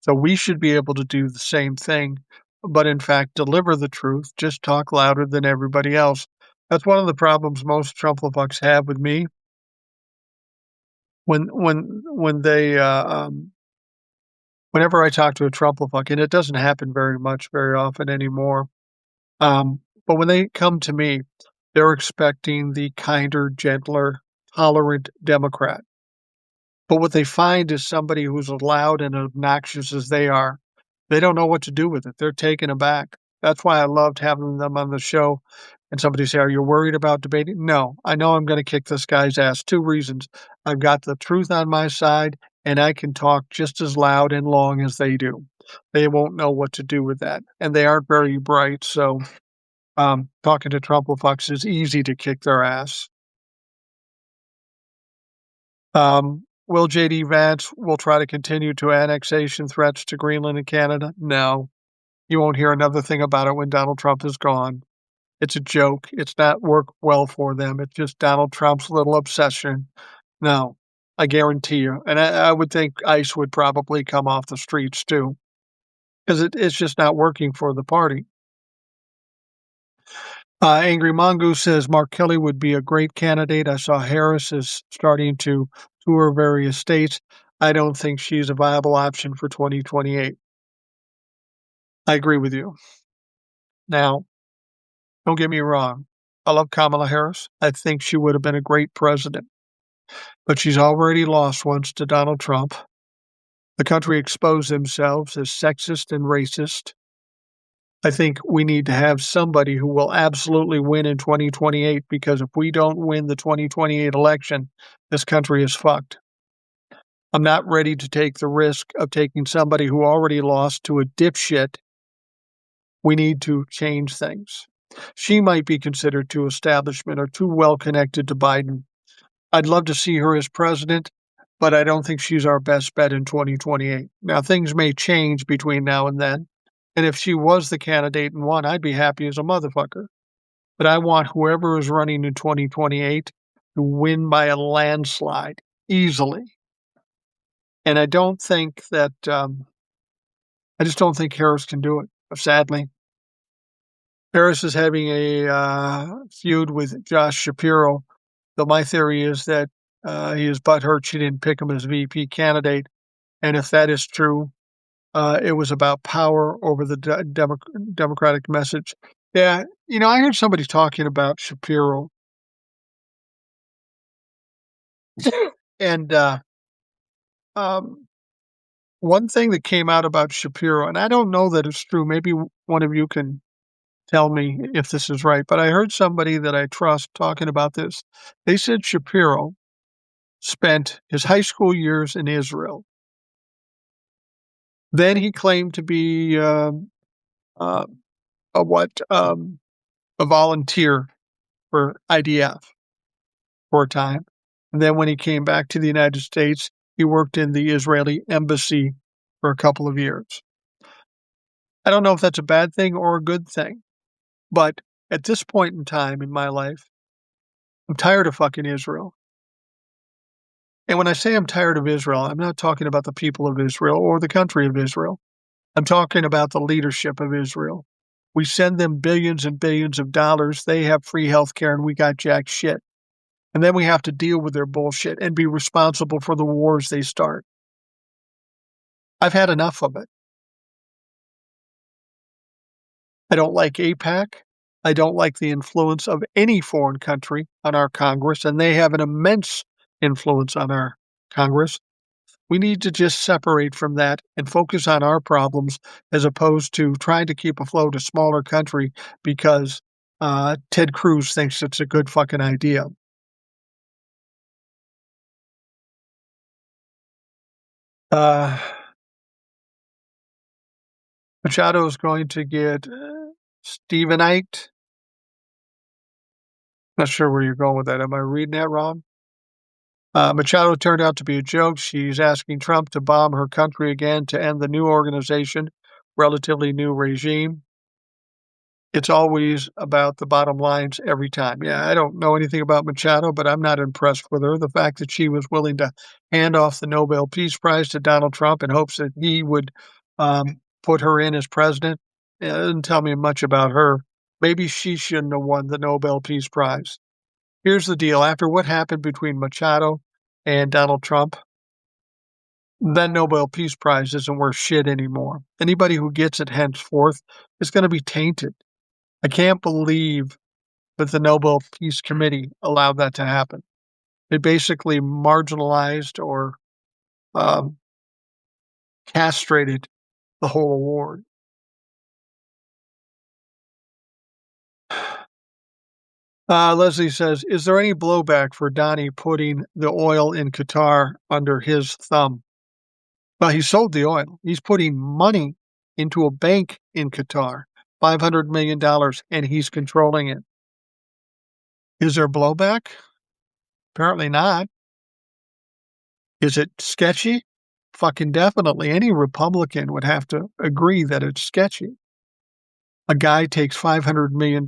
So we should be able to do the same thing, but in fact deliver the truth, just talk louder than everybody else. That's one of the problems most Trump-fucks have with me. When they whenever I talk to a Trump-fuck, and it doesn't happen very often anymore, but when they come to me, they're expecting the kinder, gentler, tolerant Democrat. But what they find is somebody who's as loud and obnoxious as they are. They don't know what to do with it. They're taken aback. That's why I loved having them on the show. And somebody say, "Are you worried about debating?" No, I know I'm going to kick this guy's ass. 2 reasons. I've got the truth on my side, and I can talk just as loud and long as they do. They won't know what to do with that. And they aren't very bright. So talking to Trump-fucks is easy to kick their ass. Will JD Vance will try to continue to annexation threats to Greenland and Canada? No. You won't hear another thing about it when Donald Trump is gone. It's a joke. It's not worked well for them. It's just Donald Trump's little obsession. No, I guarantee you. And I would think ICE would probably come off the streets too, because it's just not working for the party. Angry Mongoose says Mark Kelly would be a great candidate. I saw Harris is starting to tour various states. I don't think she's a viable option for 2028. I agree with you. Now, don't get me wrong. I love Kamala Harris. I think she would have been a great president. But she's already lost once to Donald Trump. The country exposed themselves as sexist and racist. I think we need to have somebody who will absolutely win in 2028, because if we don't win the 2028 election, this country is fucked. I'm not ready to take the risk of taking somebody who already lost to a dipshit. We need to change things. She might be considered too establishment or too well connected to Biden. I'd love to see her as president, but I don't think she's our best bet in 2028. Now, things may change between now and then. And if she was the candidate and won, I'd be happy as a motherfucker. But I want whoever is running in 2028 to win by a landslide easily. And I don't think that, I just don't think Harris can do it, sadly. Harris is having a feud with Josh Shapiro, though my theory is that he is butthurt she didn't pick him as VP candidate. And if that is true, it was about power over the Democratic message. Yeah, I heard somebody talking about Shapiro, and um, one thing that came out about Shapiro, and I don't know that it's true. Maybe one of you can tell me if this is right, but I heard somebody that I trust talking about this. They said Shapiro spent his high school years in Israel. Then he claimed to be uh, a volunteer for IDF for a time. And then when he came back to the United States, he worked in the Israeli embassy for a couple of years. I don't know if that's a bad thing or a good thing, but at this point in time in my life, I'm tired of fucking Israel. And when I say I'm tired of Israel, I'm not talking about the people of Israel or the country of Israel. I'm talking about the leadership of Israel. We send them billions and billions of dollars. They have free health care and we got jack shit. And then we have to deal with their bullshit and be responsible for the wars they start. I've had enough of it. I don't like AIPAC. I don't like the influence of any foreign country on our Congress, and they have an immense influence on our Congress. We need to just separate from that and focus on our problems as opposed to trying to keep afloat a smaller country because Ted Cruz thinks it's a good fucking idea. Machado is going to get Stevenite. Not sure where you're going with that. Am I reading that wrong? Machado turned out to be a joke. She's asking Trump to bomb her country again to end the new organization, relatively new regime. It's always about the bottom lines every time. Yeah, I don't know anything about Machado, but I'm not impressed with her. The fact that she was willing to hand off the Nobel Peace Prize to Donald Trump in hopes that he would put her in as president, it doesn't tell me much about her. Maybe she shouldn't have won the Nobel Peace Prize. Here's the deal. After what happened between Machado and Donald Trump, that Nobel Peace Prize isn't worth shit anymore. Anybody who gets it henceforth is going to be tainted. I can't believe that the Nobel Peace Committee allowed that to happen. It basically marginalized or um, castrated the whole award. Leslie says, is there any blowback for Donnie putting the oil in Qatar under his thumb? Well, he sold the oil. He's putting money into a bank in Qatar, $500 million, and he's controlling it. Is there blowback? Apparently not. Is it sketchy? Fucking definitely. Any Republican would have to agree that it's sketchy. A guy takes $500 million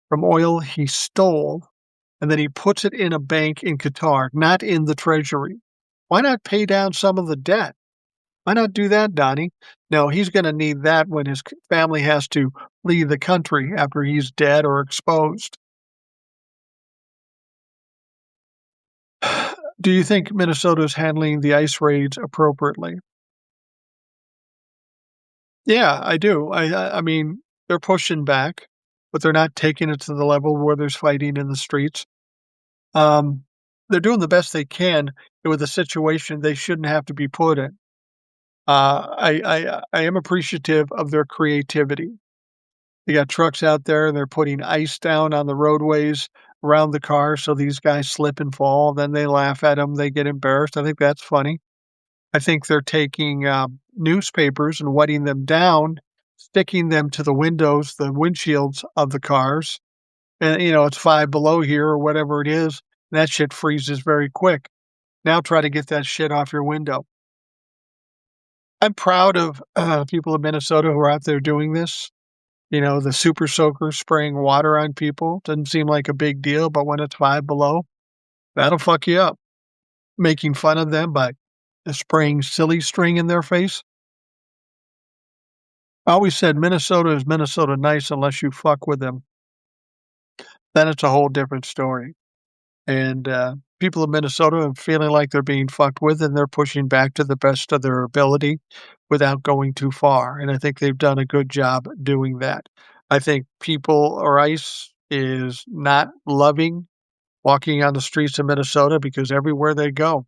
from oil he stole, and then he puts it in a bank in Qatar, not in the treasury. Why not pay down some of the debt? Why not do that, Donnie? No, he's going to need that when his family has to leave the country after he's dead or exposed. Do you think Minnesota is handling the ICE raids appropriately? Yeah, I do. I mean, they're pushing back, but they're not taking it to the level where there's fighting in the streets. Um, they're doing the best they can with a situation they shouldn't have to be put in. I am appreciative of their creativity. They got trucks out there and they're putting ice down on the roadways around the car so these guys slip and fall. Then they laugh at them. They get embarrassed. I think that's funny. I think they're taking newspapers and wetting them down, sticking them to the windows, the windshields of the cars. And, it's 5 below here or whatever it is. That shit freezes very quick. Now try to get that shit off your window. I'm proud of people in Minnesota who are out there doing this. You know, the super soaker spraying water on people doesn't seem like a big deal, but when it's 5 below, that'll fuck you up. Making fun of them by spraying silly string in their face. I always said Minnesota is Minnesota nice unless you fuck with them. Then it's a whole different story. And people in Minnesota are feeling like they're being fucked with, and they're pushing back to the best of their ability without going too far. And I think they've done a good job doing that. I think people or ICE is not loving walking on the streets of Minnesota because everywhere they go,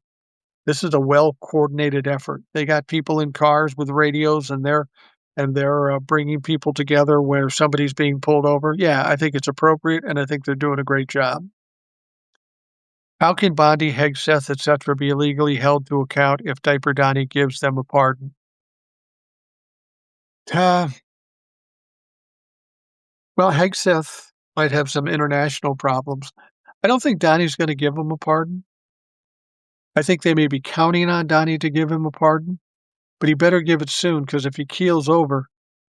this is a well coordinated effort. They got people in cars with radios, and they're bringing people together where somebody's being pulled over. Yeah, I think it's appropriate, and I think they're doing a great job. How can Bondi, Hegseth, etc. be illegally held to account if Diaper Donnie gives them a pardon? Uh, well, Hegseth might have some international problems. I don't think Donnie's going to give him a pardon. I think they may be counting on Donnie to give him a pardon, but he better give it soon because if he keels over,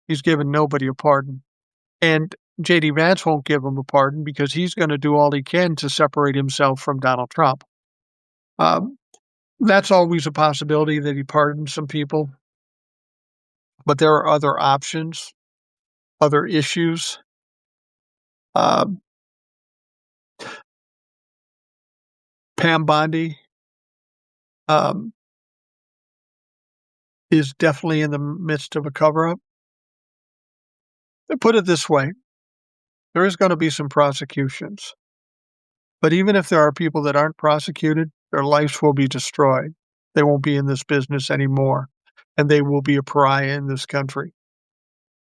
he's giving nobody a pardon. And JD Vance won't give him a pardon because he's going to do all he can to separate himself from Donald Trump. Um, that's always a possibility that he pardons some people, but there are other options, other issues. Um, Pam Bondi um, is definitely in the midst of a cover-up. Put it this way, there is going to be some prosecutions. But even if there are people that aren't prosecuted, their lives will be destroyed. They won't be in this business anymore, and they will be a pariah in this country.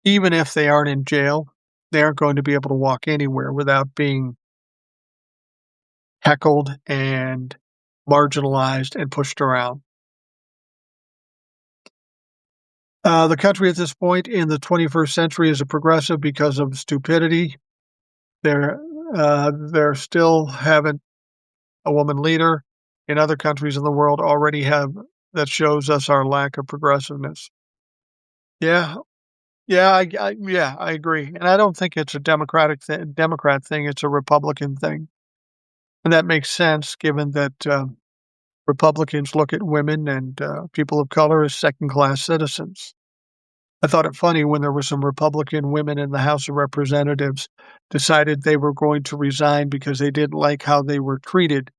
Even if they aren't in jail, they aren't going to be able to walk anywhere without being heckled and marginalized and pushed around. The country at this point in the 21st century is a progressive because of stupidity. They're still haven't a woman leader. In other countries in the world already have. That shows us our lack of progressiveness. Yeah, yeah, I agree, and I don't think it's a Democrat thing. It's a Republican thing, and that makes sense given that Republicans look at women and people of color as second-class citizens. I thought it funny when there were some Republican women in the House of Representatives decided they were going to resign because they didn't like how they were treated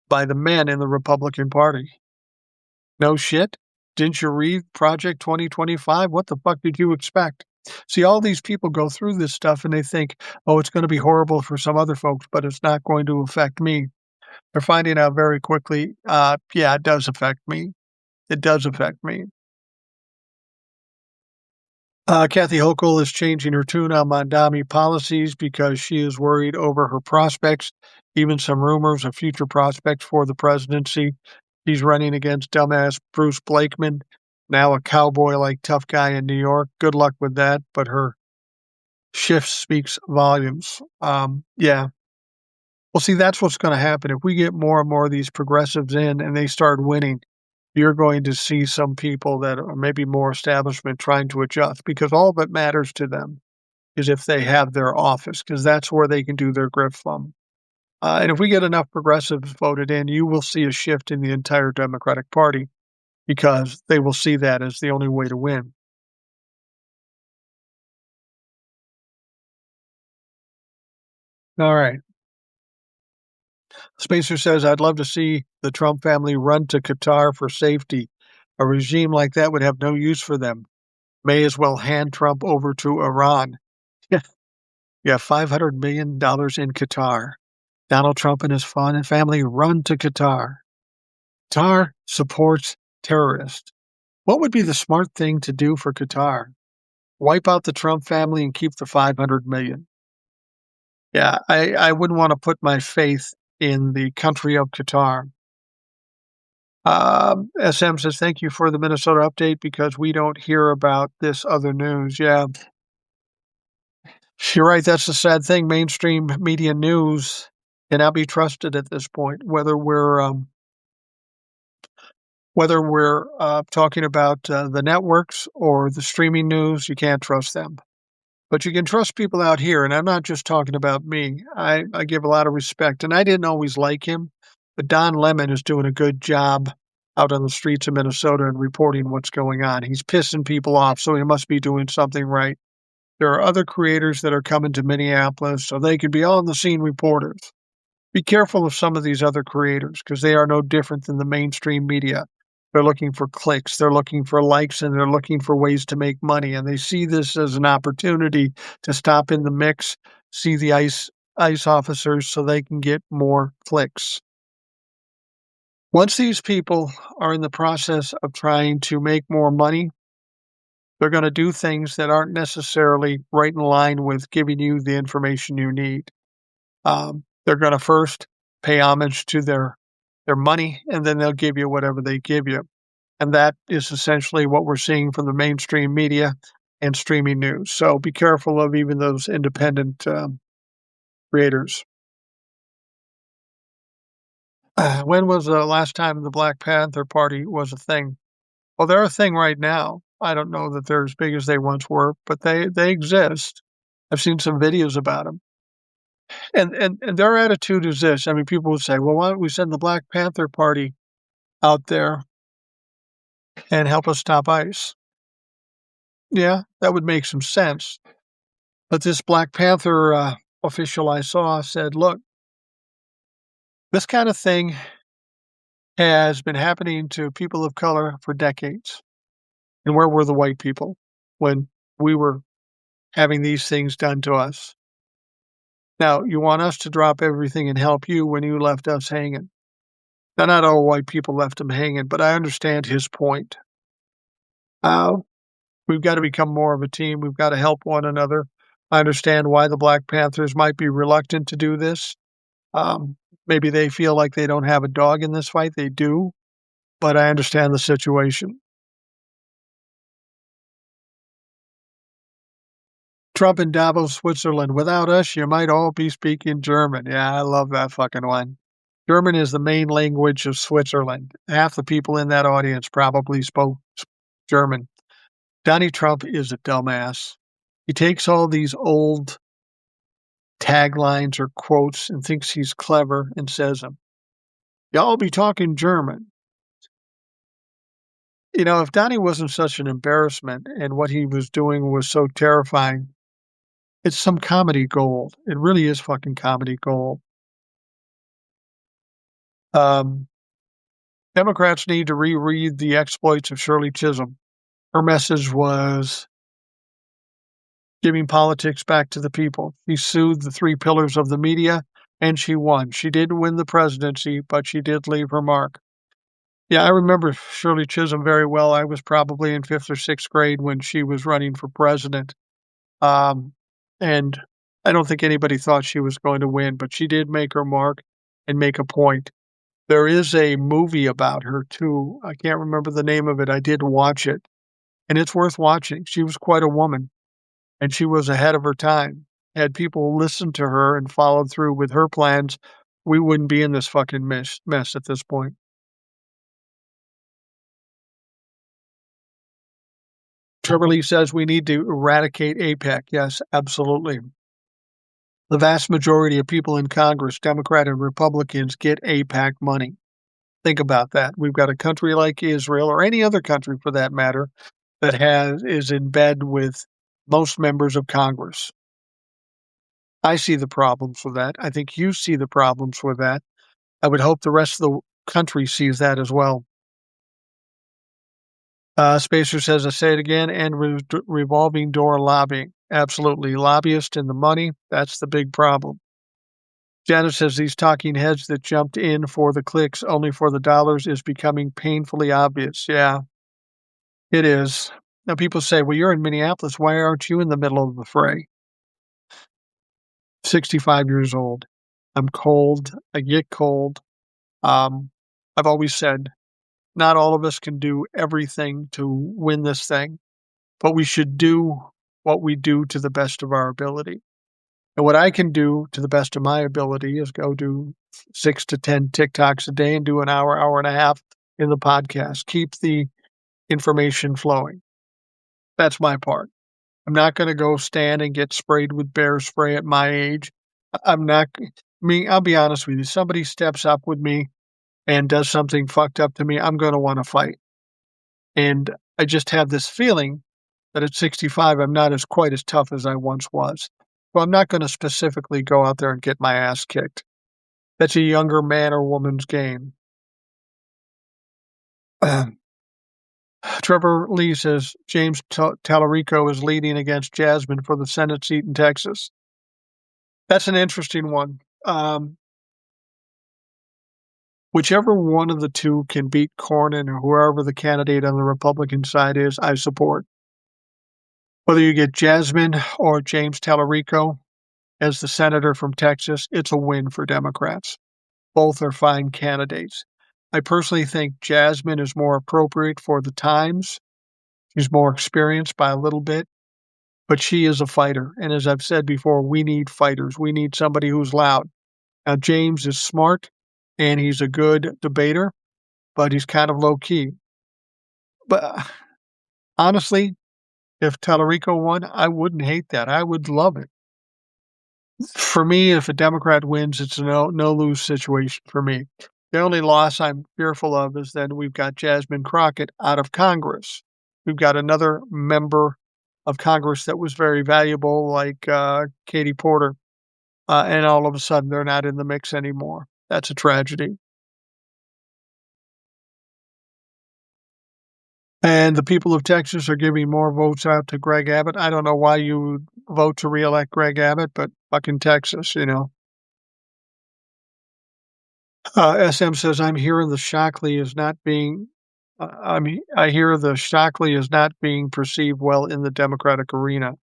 by the men in the Republican Party. No shit? Didn't you read Project 2025? What the fuck did you expect? See, all these people go through this stuff and they think, oh, it's going to be horrible for some other folks, but it's not going to affect me. They're finding out very quickly, yeah, it does affect me. It does affect me. Kathy Hochul is changing her tune on Mondami policies because she is worried over her prospects, even some rumors of future prospects for the presidency. She's running against dumbass Bruce Blakeman, now a cowboy-like tough guy in New York. Good luck with that, but her shift speaks volumes. Yeah. Well, see, that's what's going to happen. If we get more and more of these progressives in and they start winning, you're going to see some people that are maybe more establishment trying to adjust because all that matters to them is if they have their office, because that's where they can do their grift from. And if we get enough progressives voted in, you will see a shift in the entire Democratic Party because they will see that as the only way to win. All right. Spacer says, I'd love to see the Trump family run to Qatar for safety. A regime like that would have no use for them. May as well hand Trump over to Iran. Yeah, $500 million in Qatar. Donald Trump and his family run to Qatar. Qatar supports terrorists. What would be the smart thing to do for Qatar? Wipe out the Trump family and keep the 500 million. Yeah, I wouldn't want to put my faith in the country of Qatar. SM says, thank you for the Minnesota update because we don't hear about this other news. Yeah, you're right. That's the sad thing. Mainstream media news cannot be trusted at this point, whether we're Whether we're talking about the networks or the streaming news, you can't trust them. But you can trust people out here, and I'm not just talking about me. I give a lot of respect, and I didn't always like him, but Don Lemon is doing a good job out on the streets of Minnesota and reporting what's going on. He's pissing people off, so he must be doing something right. There are other creators that are coming to Minneapolis, so they could be on the scene reporters. Be careful of some of these other creators because they are no different than the mainstream media. They're looking for clicks, they're looking for likes, and they're looking for ways to make money. And they see this as an opportunity to stop in the mix, see the ICE officers so they can get more clicks. Once these people are in the process of trying to make more money, they're going to do things that aren't necessarily right in line with giving you the information you need. They're gonna first pay homage to their money, and then they'll give you whatever they give you, and that is essentially what we're seeing from the mainstream media and streaming news, so be careful of even those independent, creators. When was the last time the Black Panther Party was a thing? Well, they're a thing right now. I don't know that they're as big as they once were, but they exist. I've seen some videos about them. And their attitude is this, I mean, people would say, "Well, why don't we send the Black Panther Party out there and help us stop ICE?" Yeah, that would make some sense. But this Black Panther official I saw said, "Look, this kind of thing has been happening to people of color for decades. And where were the white people when we were having these things done to us? Now, you want us to drop everything and help you when you left us hanging." Now, not all white people left him hanging, but I understand his point. Uh, we've got to become more of a team. We've got to help one another. I understand why the Black Panthers might be reluctant to do this. Um, Maybe they feel like they don't have a dog in this fight. They do, but I understand the situation. Trump in Davos, Switzerland. Without us, you might all be speaking German. Yeah, I love that fucking one. German is the main language of Switzerland. Half the people in that audience probably spoke German. Donnie Trump is a dumbass. He takes all these old taglines or quotes and thinks he's clever and says them. Y'all be talking German. You know, if Donnie wasn't such an embarrassment and what he was doing was so terrifying, it's some comedy gold. It really is fucking comedy gold. Um, Democrats need to reread the exploits of Shirley Chisholm. Her message was giving politics back to the people. She soothed the three pillars of the media, and she won. She didn't win the presidency, but she did leave her mark. Yeah, I remember Shirley Chisholm very well. I was probably in 5th or 6th grade when she was running for president. Um, and I don't think anybody thought she was going to win, but she did make her mark and make a point. There is a movie about her too. I can't remember the name of it. I did watch it, and it's worth watching. She was quite a woman, and she was ahead of her time. Had people listened to her and followed through with her plans, we wouldn't be in this fucking mess at this point. Trevor Lee says we need to eradicate APEC. Yes, absolutely. The vast majority of people in Congress, Democrat and Republicans, get APAC money. Think about that. We've got a country like Israel, or any other country for that matter, that is in bed with most members of Congress. I see the problems with that. I think you see the problems with that. I would hope the rest of the country sees that as well. Spacer says, I say it again, and revolving door lobbying. Absolutely. Lobbyists and the money, that's the big problem. Janet says these talking heads that jumped in for the clicks only for the dollars is becoming painfully obvious. Yeah, it is. Now people say, well, you're in Minneapolis. Why aren't you in the middle of the fray? 65 years old. I'm cold. I get cold. I've always said, not all of us can do everything to win this thing, but we should do what we do to the best of our ability. And what I can do to the best of my ability is go do 6 to 10 TikToks a day and do an hour, hour and a half in the podcast. Keep the information flowing. That's my part. I'm not gonna go stand and get sprayed with bear spray at my age. I'm not I'll be honest with you, somebody steps up with me and does something fucked up to me, I'm gonna wanna fight. And I just have this feeling that at 65, I'm not as quite as tough as I once was. So I'm not gonna specifically go out there and get my ass kicked. That's a younger man or woman's game. Trevor Lee says James Tallarico is leading against Jasmine for the Senate seat in Texas. That's an interesting one. Whichever one of the two can beat Cornyn or whoever the candidate on the Republican side is, I support. Whether you get Jasmine or James Tallarico as the senator from Texas, it's a win for Democrats. Both are fine candidates. I personally think Jasmine is more appropriate for the times. She's more experienced by a little bit, but she is a fighter. And as I've said before, we need fighters. We need somebody who's loud. Now, James is smart and he's a good debater, but he's kind of low key. But honestly, if Tallarico won, I wouldn't hate that. I would love it. For me, if a Democrat wins, it's a no-lose situation for me. The only loss I'm fearful of is that we've got Jasmine Crockett out of Congress. We've got another member of Congress that was very valuable, like Katie Porter, and all of a sudden they're not in the mix anymore. That's a tragedy. And the people of Texas are giving more votes out to Greg Abbott. I don't know why you would vote to reelect Greg Abbott, but fucking Texas, you know. SM says, I'm hearing the Shockley is not being, I hear the Shockley is not being perceived well in the Democratic arena.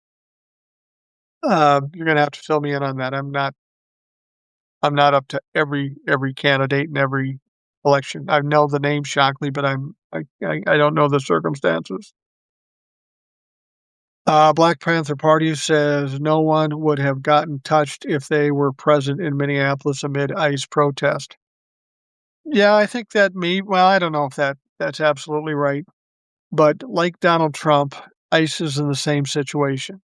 You're going to have to fill me in on that. I'm not up to every candidate in every election. I know the name Shockley, but I don't know the circumstances. Black Panther Party says no one would have gotten touched if they were present in Minneapolis amid ICE protest. Yeah, I think that well, I don't know if that's absolutely right, but like Donald Trump, ICE is in the same situation.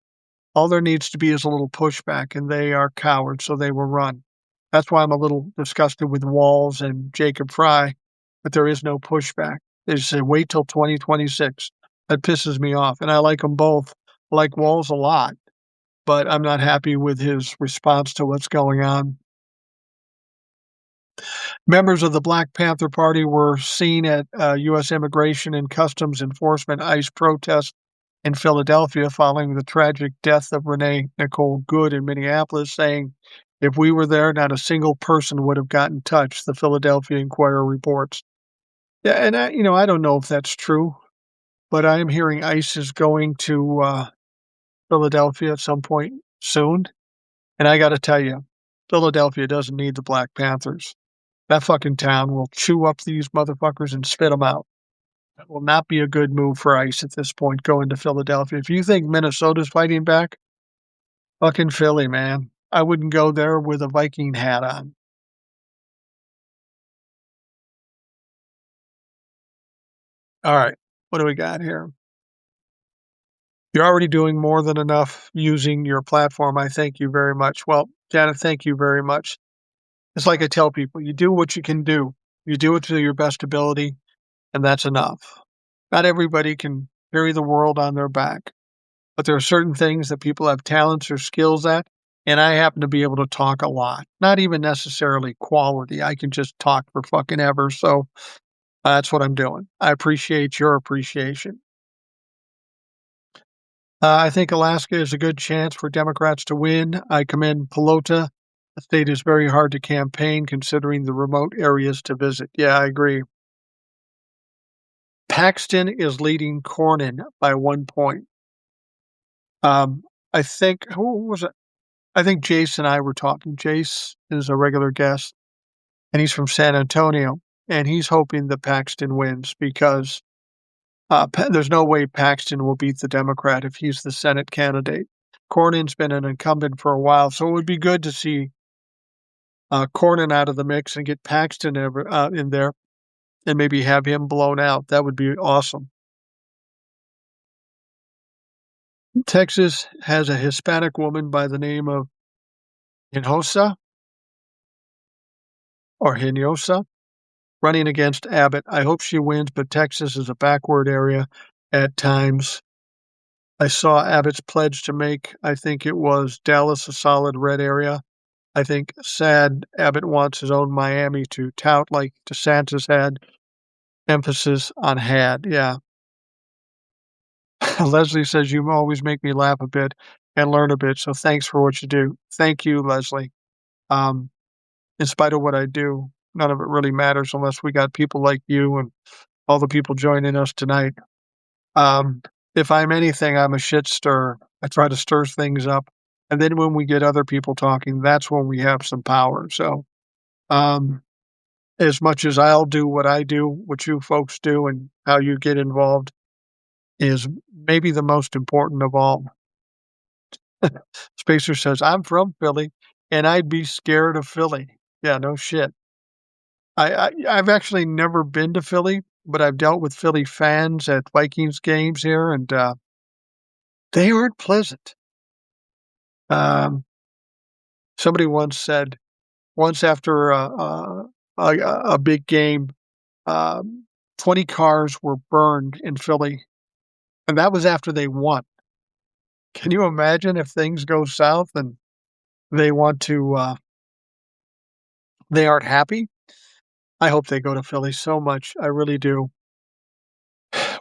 All there needs to be is a little pushback, and they are cowards, so they will run. That's why I'm a little disgusted with Walz and Jacob Fry, but there is no pushback. They just say, wait till 2026. That pisses me off, and I like them both. I like Walz a lot, but I'm not happy with his response to what's going on. Members of the Black Panther Party were seen at U.S. Immigration and Customs Enforcement ICE protests in Philadelphia following the tragic death of Renee Nicole Good in Minneapolis, saying, if we were there, not a single person would have gotten touched, the Philadelphia Inquirer reports. Yeah, and I don't know if that's true, but I am hearing ICE is going to Philadelphia at some point soon. And I got to tell you, Philadelphia doesn't need the Black Panthers. That fucking town will chew up these motherfuckers and spit them out. That will not be a good move for ICE at this point, going to Philadelphia. If you think Minnesota's fighting back, fucking Philly, man. I wouldn't go there with a Viking hat on. All right, what do we got here? You're already doing more than enough using your platform. I thank you very much. Well, Janet, thank you very much. It's like I tell people, you do what you can do. You do it to your best ability, and that's enough. Not everybody can carry the world on their back, but there are certain things that people have talents or skills at, and I happen to be able to talk a lot. Not even necessarily quality. I can just talk for fucking ever, so that's what I'm doing. I appreciate your appreciation. I think Alaska is a good chance for Democrats to win. I commend Pelota. The state is very hard to campaign considering the remote areas to visit. Yeah, I agree. Paxton is leading Cornyn by 1 point. I think, who was it? I think Jace and I were talking. Jace is a regular guest, and he's from San Antonio, and he's hoping that Paxton wins because there's no way Paxton will beat the Democrat if he's the Senate candidate. Cornyn's been an incumbent for a while, so it would be good to see Cornyn out of the mix and get Paxton in there. and maybe have him blown out. That would be awesome. Texas has a Hispanic woman by the name of Hinojosa or Hinojosa running against Abbott. I hope she wins, but Texas is a backward area at times. I saw Abbott's pledge to make, I think it was Dallas, a solid red area. I think sad Abbott wants his own Miami to tout like DeSantis had. Emphasis on had, yeah. Leslie says, "You always make me laugh a bit and learn a bit, so thanks for what you do." Thank you, Leslie. Um, in spite of what I do, none of it really matters unless we got people like you and all the people joining us tonight. Um, if I'm anything, I'm a shit stirrer. I try to stir things up, and then when we get other people talking, that's when we have some power. So, um, as much as I'll do what I do, what you folks do, and how you get involved is maybe the most important of all. Spacer says, "I'm from Philly, and I'd be scared of Philly." Yeah, no shit. I've actually never been to Philly, but I've dealt with Philly fans at Vikings games here, and, they aren't pleasant. Um, somebody once after a big game, um, 20 cars were burned in Philly, and that was after they won. Can you imagine if things go south and they want to, they aren't happy? I hope they go to Philly so much. I really do.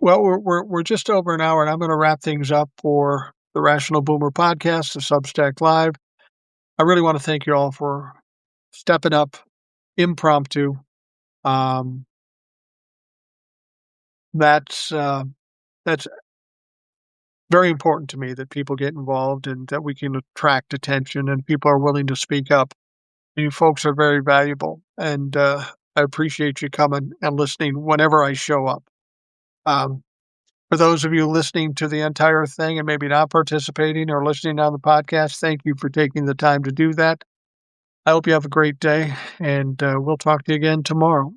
Well, we're just over an hour, and I'm gonna wrap things up for the Rational Boomer podcast, the Substack Live. I really wanna thank you all for stepping up impromptu. Um, that's, that's very important to me that people get involved and that we can attract attention and people are willing to speak up. You folks are very valuable, and, I appreciate you coming and listening whenever I show up. Um, for those of you listening to the entire thing and maybe not participating or listening on the podcast, thank you for taking the time to do that. I hope you have a great day, and, we'll talk to you again tomorrow.